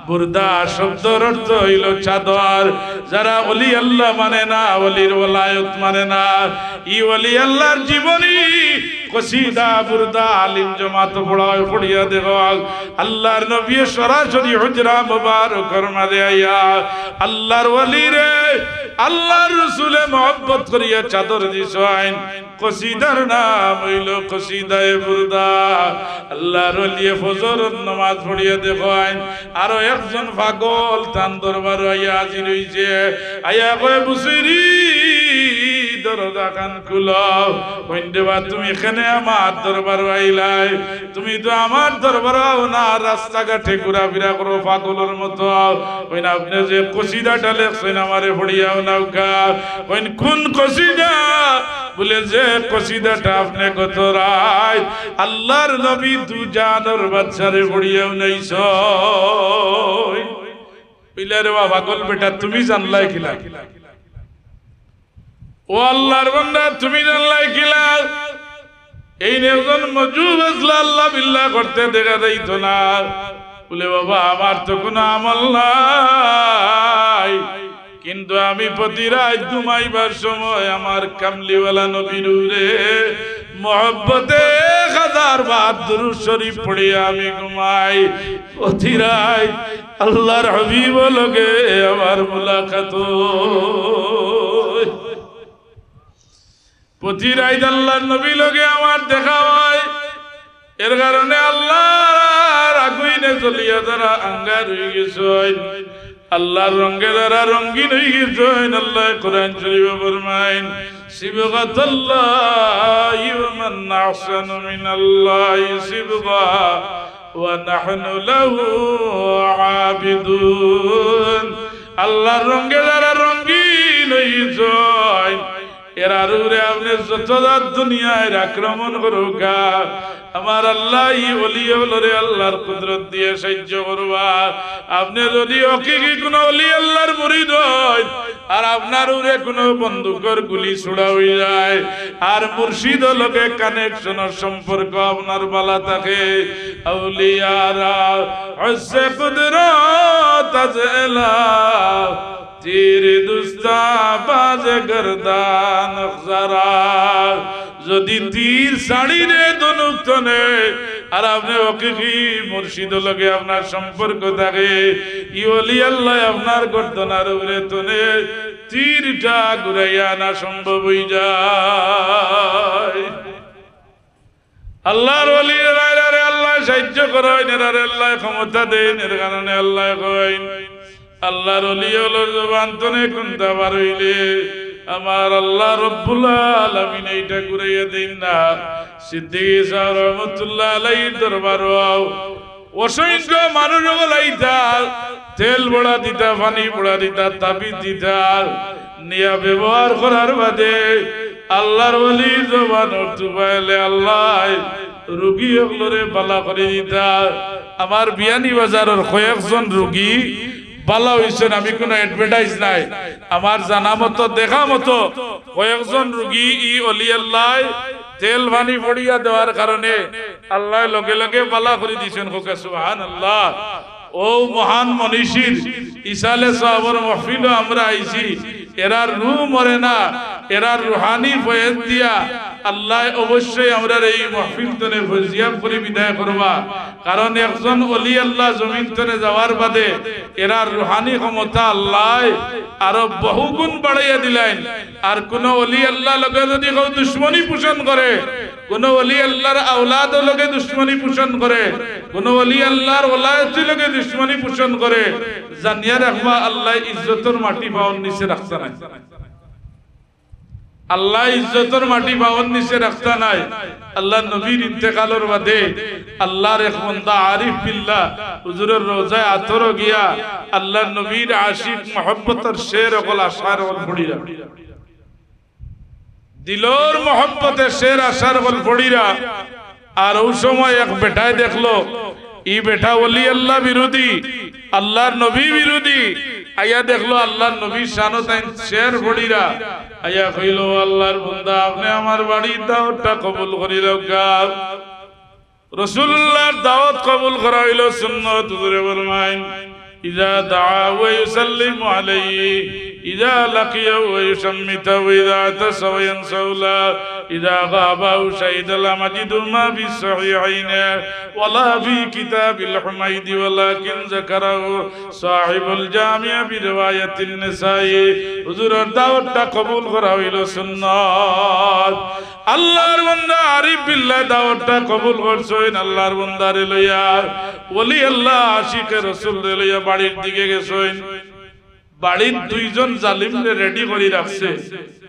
বুরদা শব্দের অর্থ হইল চাদর। যারা ওলি আল্লাহ মানে না ওলির ওলায়ত মানে না ই ওলি আল্লাহর জীবনী কসিদা বুরদা আলিম জমাত পড়িয়া দেখো আল্লাহর নবী সরাসরি হুজরা মুবারকের মাঝে আইয়া আল্লাহর ওলি রে আল্লাহর রাসূলে মহব্বত করিয়া চাদর দিছেন। কসিদার নাম হইল কসিদায়ে বুরদা। আল্লাহর ওলি ফজরের নামাজ পড়িয়া দেখেন আরো একজন পাগল তান দরবার আইয়া হাজির হইছে আইয়া কয় বুসিরি দরজা কান খুলাও কইন্দেবা তুমি এখানে আমার দরবার আইলাই তুমি তো আমার দরবার না রাস্তাঘাটে ঘোরাফেরা করো পাগলের মতো কইনা আপনি যে কসিদাটা লেখছেন আমারে পড়িয়াও নাওকা কইন কোন কসিদা বলে যে কসিদাটা আপনি গত রাত আল্লাহর নবী দুজানের বাচ্চারে পড়িয়াও নাইছ কইলা রে বাবা পাগল বেটা তুমি জানলাই কিলা ও আল্লাহর বান্দা তুমি জানলাই কিলা এই একজন মজুব আসলা আল্লাহ বিল্লাহ করতে দেখা যাইতো না বলে বাবা আমার তো কোনো আমল নাই কিন্তু আমি প্রতি রাত ঘুমাইবার সময় আমার কামলিওয়ালা নবীর উপরে মহব্বতে 1000 বার দুরূদ শরীফ পড়ে আমি ঘুমাই প্রতি রাত আল্লাহর হাবিব লগে আমার মুলাকাত প্রতি রাত আল্লাহর নবী লগে আমার দেখা হয় এর কারণে আল্লাহর আগুনে জ্বলিয়া যারা আঙ্গার হয়ে গেছেন আল্লাহর রঙে যারা রঙিন হয়ে গেছেন আল্লাহ কোরআন শরীফে ফরমায়েন সিবগাতুল্লাহি ওয়া মান আহসানু মিনাল্লাহি সিবগা ওয়া নাহনু লাহু আবিদুন। আল্লাহর রঙে যারা রঙিন হয়ে গেছেন এরা রূরে আপনি যত দুনিয়ায় আক্রমণ করুকা আমার আল্লাহ ওলি হলরে আল্লাহর কুদরত দিয়ে সাহায্য করবা। আপনি যদি হকিকি কোনো ওলি আল্লাহর মুরিদ হয় আর আপনার উরে কোনো বন্দুকের গুলি ছোড়া হয়ে যায় আর মুর্শিদ লগে কানেকশনের সম্পর্ক আপনার বালা থাকে আউলিয়ারা হসে কুদরত আজলা তীর দুস্তা বাজে গর্দান যারা যদি তীর সাড়িরে দনুক তনে আর আপনি হকিকি মুর্শিদ লগে আপনার সম্পর্ক থাকে ই ওলি আল্লাহ আপনার গর্দনার উপরে তনে তীরটা ঘুরাইয়া আনা সম্ভব হয়ে যায়। আল্লাহর ওলির আইরারে আল্লাহ সাহায্য করেন, এরারে আল্লাহ ক্ষমতা দেন, এর কারণে আল্লাহ কইন আল্লাহর ওলি হলো জবান তনে কোনটা বার হইলে আমার আল্লাহ রব্বুল আলামিন এইটা ঘুরাইয়া দেন না। সিদ্দিক সাহেব রহমাতুল্লাহ আলাইহির দরবারও অসংখ্য মানুষ লাইতা তেল বড়া দিতা, পানি বড়া দিতা, তাবিজ দিতা নিয়া ব্যবহার করার বাদে আল্লাহর ওলি জবান তুবাইলে আল্লাহ রোগী হলরে বালা করে দিতা। আমার বিয়ানী বাজারের কয়েকজন রোগী বালা হইছেন, আমি কোনো অ্যাডভার্টাইজ নাই, আমার জানা মতো দেখা মতো কয়েকজন রোগী ই ওলি আল্লাহ তেল পানি পড়িয়া দেওয়ার কারণে আল্লাহ লগে লগে বালা করে দিয়েছেন। সুবহানাল্লাহ। ও মহান মনীষীর ইসালে সাহাবার মাহফিল আমরা আইছি, এরার রূহ মরে না, এরার রুহানি ফয়েজ দিয়া আল্লাহ অবশ্যই আমরা এই মাহফিল তনে ফজিয়াত করে বিদায় করবা। কারণ একজন ওলি আল্লাহ জমিন তনে যাওয়ার বাদে এরার রুহানি ক্ষমতা আল্লাহ আরো বহুগুণ বাড়াইয়া দিলেন। আর কোন ওলি আল্লাহ লগে যদি কেউ দুশ্মনী পোষণ করে, কোন ওলি আল্লাহর আওলাদ লগে দুশ্মনী পোষণ করে, কোন ওলি আল্লাহর ওলায়ত লগে দুশ্মনী পোষণ করে, জানিয়া রাখবা আল্লাহ ইজ্জতের মাটি পাওয়ার নিচে রাখতে নাই। আল্লাহ ইজ্জতের মাটি পাওয়ার নিচে রাখতে নাই। আল্লাহ নবীর ইন্তেকালের বাদে আল্লাহর এক বান্দা আরিফ বিল্লাহ হুজুরের রওজায় আতর গিয়া আল্লাহ নবীর আশিক মহব্বতের শের অকল আশার অকল পড়িরা, দিলর মহব্বতের শের আশার অকল পড়িরা। আর ওই সময় এক বেটায় দেখলো ই বেটা ওলি আল্লাহ বিরোধী, আল্লাহর নবী বিরোধী। আয়া দেখলো আল্লাহর নবীর শানো তাই শের পড়িরা। আয়া কইল আল্লাহর বান্দা আপনি আমার বাড়ির দাওয়াতটা কবুল করিল। রাসূলুল্লাহর দাওয়াত কবুল করা হইল সুন্নাত। হুজুরে ফরমাইন ইজা দাআ ওয়া ইউসাল্লিমু আলাইহি ইজা লাকিয়া ওয়া ইউসাম্মিতা ওয়া ইজা তাসাওয়া ইয়ানসাউলা ইজা গাবা শাহিদাল মাজিদু মা ফিস সহিহাইন ওয়ালা ফি কিতাবিল হুমাইদি ওয়ালাকিন যাকারাহু সাহিবুল জামিআ বিরিওয়ায়াতিন নিসাই। হুজুরের দাওয়াতটা কবুল করা হইল সুন্নাত। আল্লাহর বান্দা আরিফ বিল্লাহ দাওয়াতটা কবুল করছেন আল্লাহর বান্দারে লইয়া, ওলি আল্লাহ আশিকে রাসূল রে লইয়া বাড়ির দিকে গেছেন। বাড়ির দুইজন জালিমরে রেডি করে রাখছে,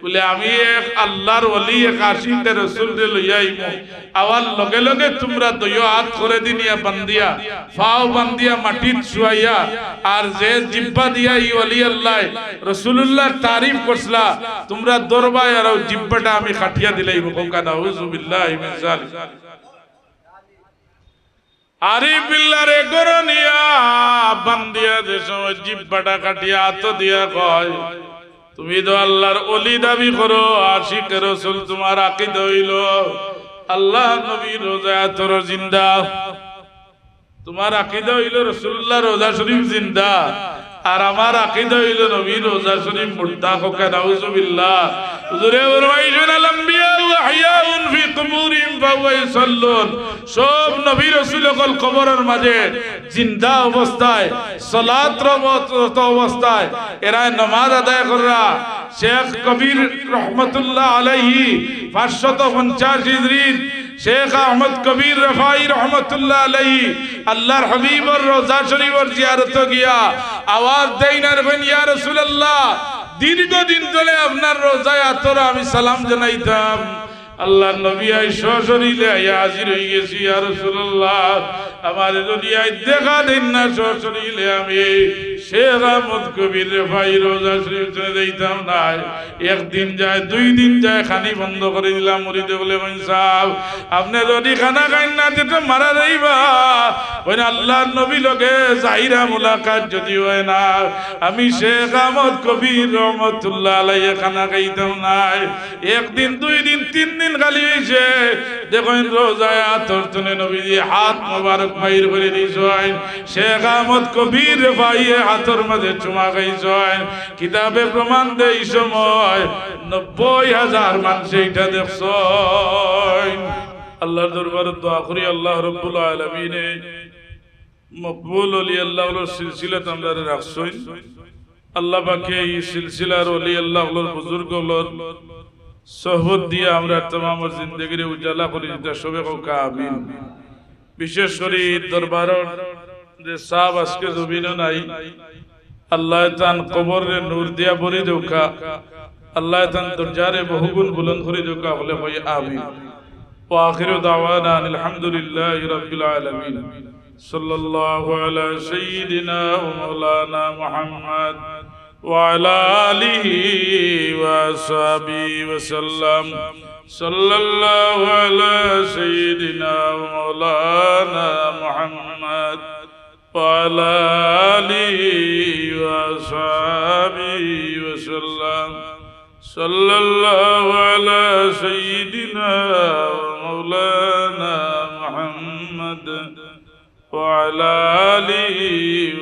বলে আমি এক আল্লাহর ওলি এক আশিকে রাসূল রে লইয়া আইমু, আওয়ার লগে লগে তোমরা দইও হাত করে দিনিয়া বান্দিয়া ফাও বান্দিয়া মাটিত শুয়াইয়া আর যে জিব্বা দিয়া ই ওলি আল্লাহ রাসূলুল্লাহর তারিফ করছলা তোমরা দরবায় আর জিব্বাটা আমি কাটিয়া দিলাই। বকা নাউযু বিল্লাহি মিন যালিক। আরিফ বিল্লাহর গরনিয়া বান্দিয়া যে সময় জিব্বাটা কাটিয়া হাত দিয়া কয় তুমি তো আল্লাহর ওলি দাবি করো, আশিক রাসূল তোমার আকীদা হইল আল্লাহ নবীর রোজা তোর জিন্দা, তোমার আকীদা হইল রাসূলুল্লাহর রোজা শরীফ জিন্দা, আর আমার আকীদা হইল নবীর রোজা শরীফ মুর্দা। হোকা নাউযু বিল্লাহ। হুজুরে ফরমাইছেন আল আম্বিয়া ওয়া হায়াউন ফি কুবুরিহিম ফাওয়া ইসাল্লুন। সব নবী রাসূলগণ কবরের মাঝে জিন্দা অবস্থায় সালাতরত অবস্থায় এরা নামাজ আদায় করা। শেখ কবির রহমাতুল্লাহ আলাইহি 550 হিজরিত শেখ আহমদ কবির রফাই রহমতুল্লাহ আলাইহি আল্লাহর হাবিবের রওজা শরীফের জিয়ারতে গিয়া আওয়াজ দেন আর বলেন ইয়া রাসূলুল্লাহ দীর্ঘদিন ধরে আপনার রওজায় আতর আমি সালাম জানাইতাম, আল্লাহর নবী আই সশরীরে আইয়া হাজির হয়ে গেছি। ইয়া রাসূলুল্লাহ আমার যদি আই দেখা দেন না সশরীরে আমি শেখ আহমদ কবির রফাই রওজা শরীফ চলে যাইতাম না। একদিন যায় দুই দিন যায় খানি বন্ধ করে দিলাম। মুরিদে বলে সাহেব আপনি যদি খানা খাইন না যেটা মারা যাইবা, ওই আল্লাহর নবী লগে জাহিরা মুলাকাত যদি হয় না আমি শেখ আহমদ কবির রহমতুল্লাহ আলাইহি খানা খাইতাম না। একদিন দুই দিন তিন দিন খালি হয়েছে দেখেন রোজায় আতর তুলে নবীজি হাত মোবারক বাইর করে দিয়েছেন। শেখ আহমদ কবির ভাই হাতর মাঝে চুমা খাইছেন কিতাবে প্রমাণ দেই সময় 90,000 মানুষ এইটা দেখছেন আল্লাহর দরবারে দোয়া করি আল্লাহ রাব্বুল আলামিনে মকবুল ওলি আল্লাহর সিলসিলা আমরা রাখছেন আল্লাহ পাকে এই সিলসিলার ওলি আল্লাহর বুজুর্গগুলোর সোহবত দিয়ে আমরা तमाम জিন্দেগির উজালা করি দিতে সবে কোকা আমিন বিশেষ করে দরবারের যে সাহেব আজকে জমিনে নাই আল্লাহ তান কবরে নূর দিয়া ভরি দেউকা আল্লাহ তান দরজারে বহুগুণ বুলন্দ করে দেউকা বলে কই আমিন ওয়া আখিরু দাওয়ানা আলহামদুলিল্লাহি রাব্বিল আলামিন সাল্লাল্লাহু আলা সাইয়্যিদিনা ওয়া মাওলানা মুহাম্মদ وعلى آله وصحبه وسلم صلى الله على سيدنا ومولانا محمد وعلى آله وصحبه وسلم صلى الله على سيدنا ومولانا محمد وعلى آله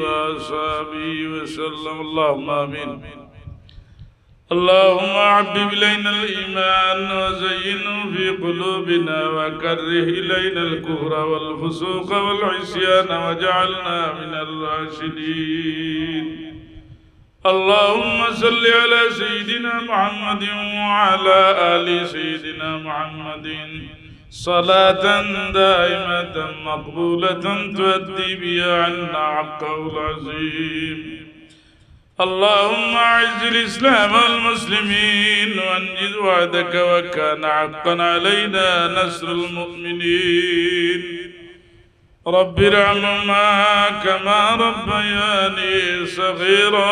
وصحبه وسلم اللهم آمين اللهم حبب إلينا الإيمان وزينه في قلوبنا وكره إلينا الكفر والفسوق والعصيان واجعلنا من الراشدين اللهم صل على سيدنا محمد وعلى آل سيدنا محمد صلاة دائمة مقبولة تؤدي بها عنا حقه العظيم اللهم أعز الإسلام والمسلمين وانجز وعدك وكان حقا علينا نصر المؤمنين رب ارحمهما كما ربياني صغيرا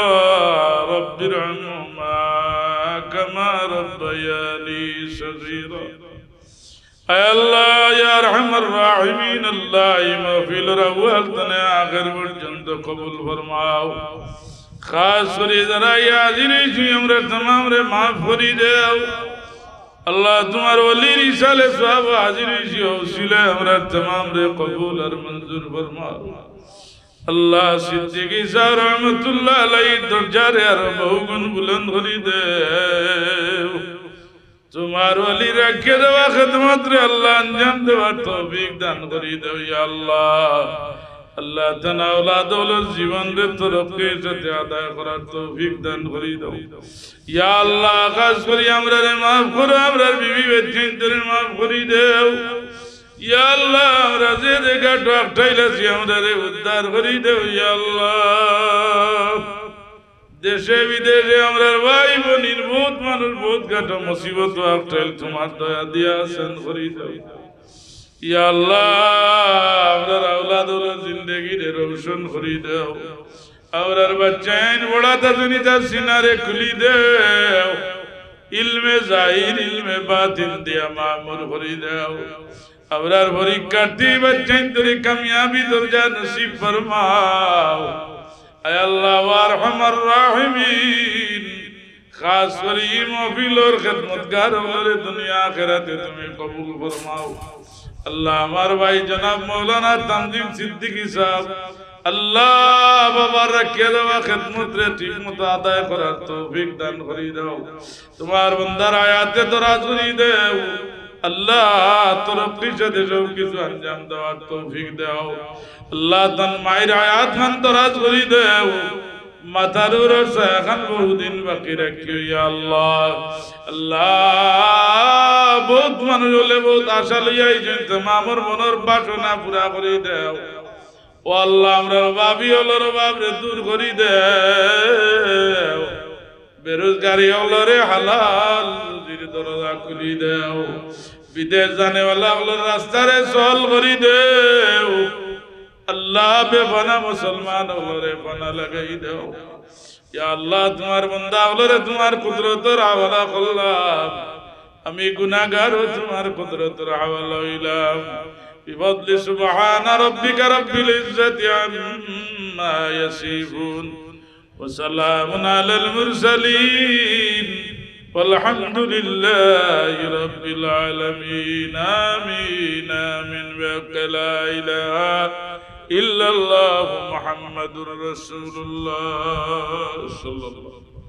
رب ارحمهما كما ربياني صغيرا اے اللہ یا ارحم الراحمین اللہ محفل اول تنے آخر پرجنت قبول فرماؤ خاص کری ذرائی حاضری چھوئی ہمرے تمام رے معاف کری دے اللہ تمہار ولی رسال صحاب حاضری چھوئی حوصلے ہمرے تمام رے قبول اور منظور فرماؤ اللہ صدیقی صاحب رحمت اللہ علیہ درجار یا ربہو گن بلند کری دے তোমার ওলি রাখে দেওয়া খিদমত রে আল্লাহ আঞ্জাম দেওয়ার তৌফিক দান করি দাও ইয়া আল্লাহ আল্লাহ তাআলা اولاد ওলর জীবন রে তরফের সাথে আদায় করার তৌফিক দান করি দাও ইয়া আল্লাহ খাস করে আমরারে maaf করো আমরার বিবি বাচ্চাদের maaf করি দাও ইয়া আল্লাহ আমরা যে জায়গা ঠকঠাইলাছি আমরারে উদ্ধার করি দাও ইয়া আল্লাহ দেশে বিদেশে আমরা ভাই বোনের বহুত মানুষ বহুত ঘাটা মুসিবত আফটাইল তোমার দয়া দিয়া আছেন করি দাও ইয়া আল্লাহ আমরার اولاد ওলর জিন্দেগি রে রোশন করি দাও আমরার বাচ্চাইন বড়া তাজনি তার সিনারে খুলি দাও ইলমে জাহির ইলমে বাতিন দিয়া মামুর করি দাও আমরার পরীক্ষার্থী বাচ্চাইন তোরে কামিয়াবি দরজা নসিব ফরমাও اے اللہ وارحم الراحمین خاص کری محفل اور خدمتگار اور دنیا آخرت تمہیں قبول فرماؤ اللہ ہمارے بھائی جناب مولانا تنظیم صدیقی صاحب اللہ بابا رکھے دوا خدمت رے ٹھیک متعدہ قرار توفیق دان خریداؤ تمہار بندر آیات دراز خریداؤ اللہ ترقی شدے جو کسو انجام دوار توفیق دیاؤ اللہ تن مائر آیات من دراز خریداؤ ماتارور اور سیخن بہو دن باقی رکھیو یا اللہ اللہ بہت منو لے بہت آشا لیائی جو تمام اور منور باشونا پورا خریداؤ ও আল্লাহ আমরা রবাবি হলো রবাব রে দূর করি দেও বেরোজগারি হলো রে হালাল রুজির দরজা খুলি দেও বিদেশ জানে ওয়ালা হলো রাস্তা রে সহল করি দেও আল্লাহ বেপনা মুসলমান হলো রে পনা লাগাই দেও ইয়া আল্লাহ তোমার বান্দা হলো রে তোমার কুদরতের হাওয়ালা করলাম আমি গুনাহগার ও তোমার কুদরতের হাওয়ালা হইলাম بفضل سبحان ربك رب العزة عما يصفون وسلام على المرسلين والحمد لله رب العالمين آمين آمين بحق لا إله ইল্লাল্লাহু মুহাম্মাদুর রাসূলুল্লাহ সাল্লাল্লাহু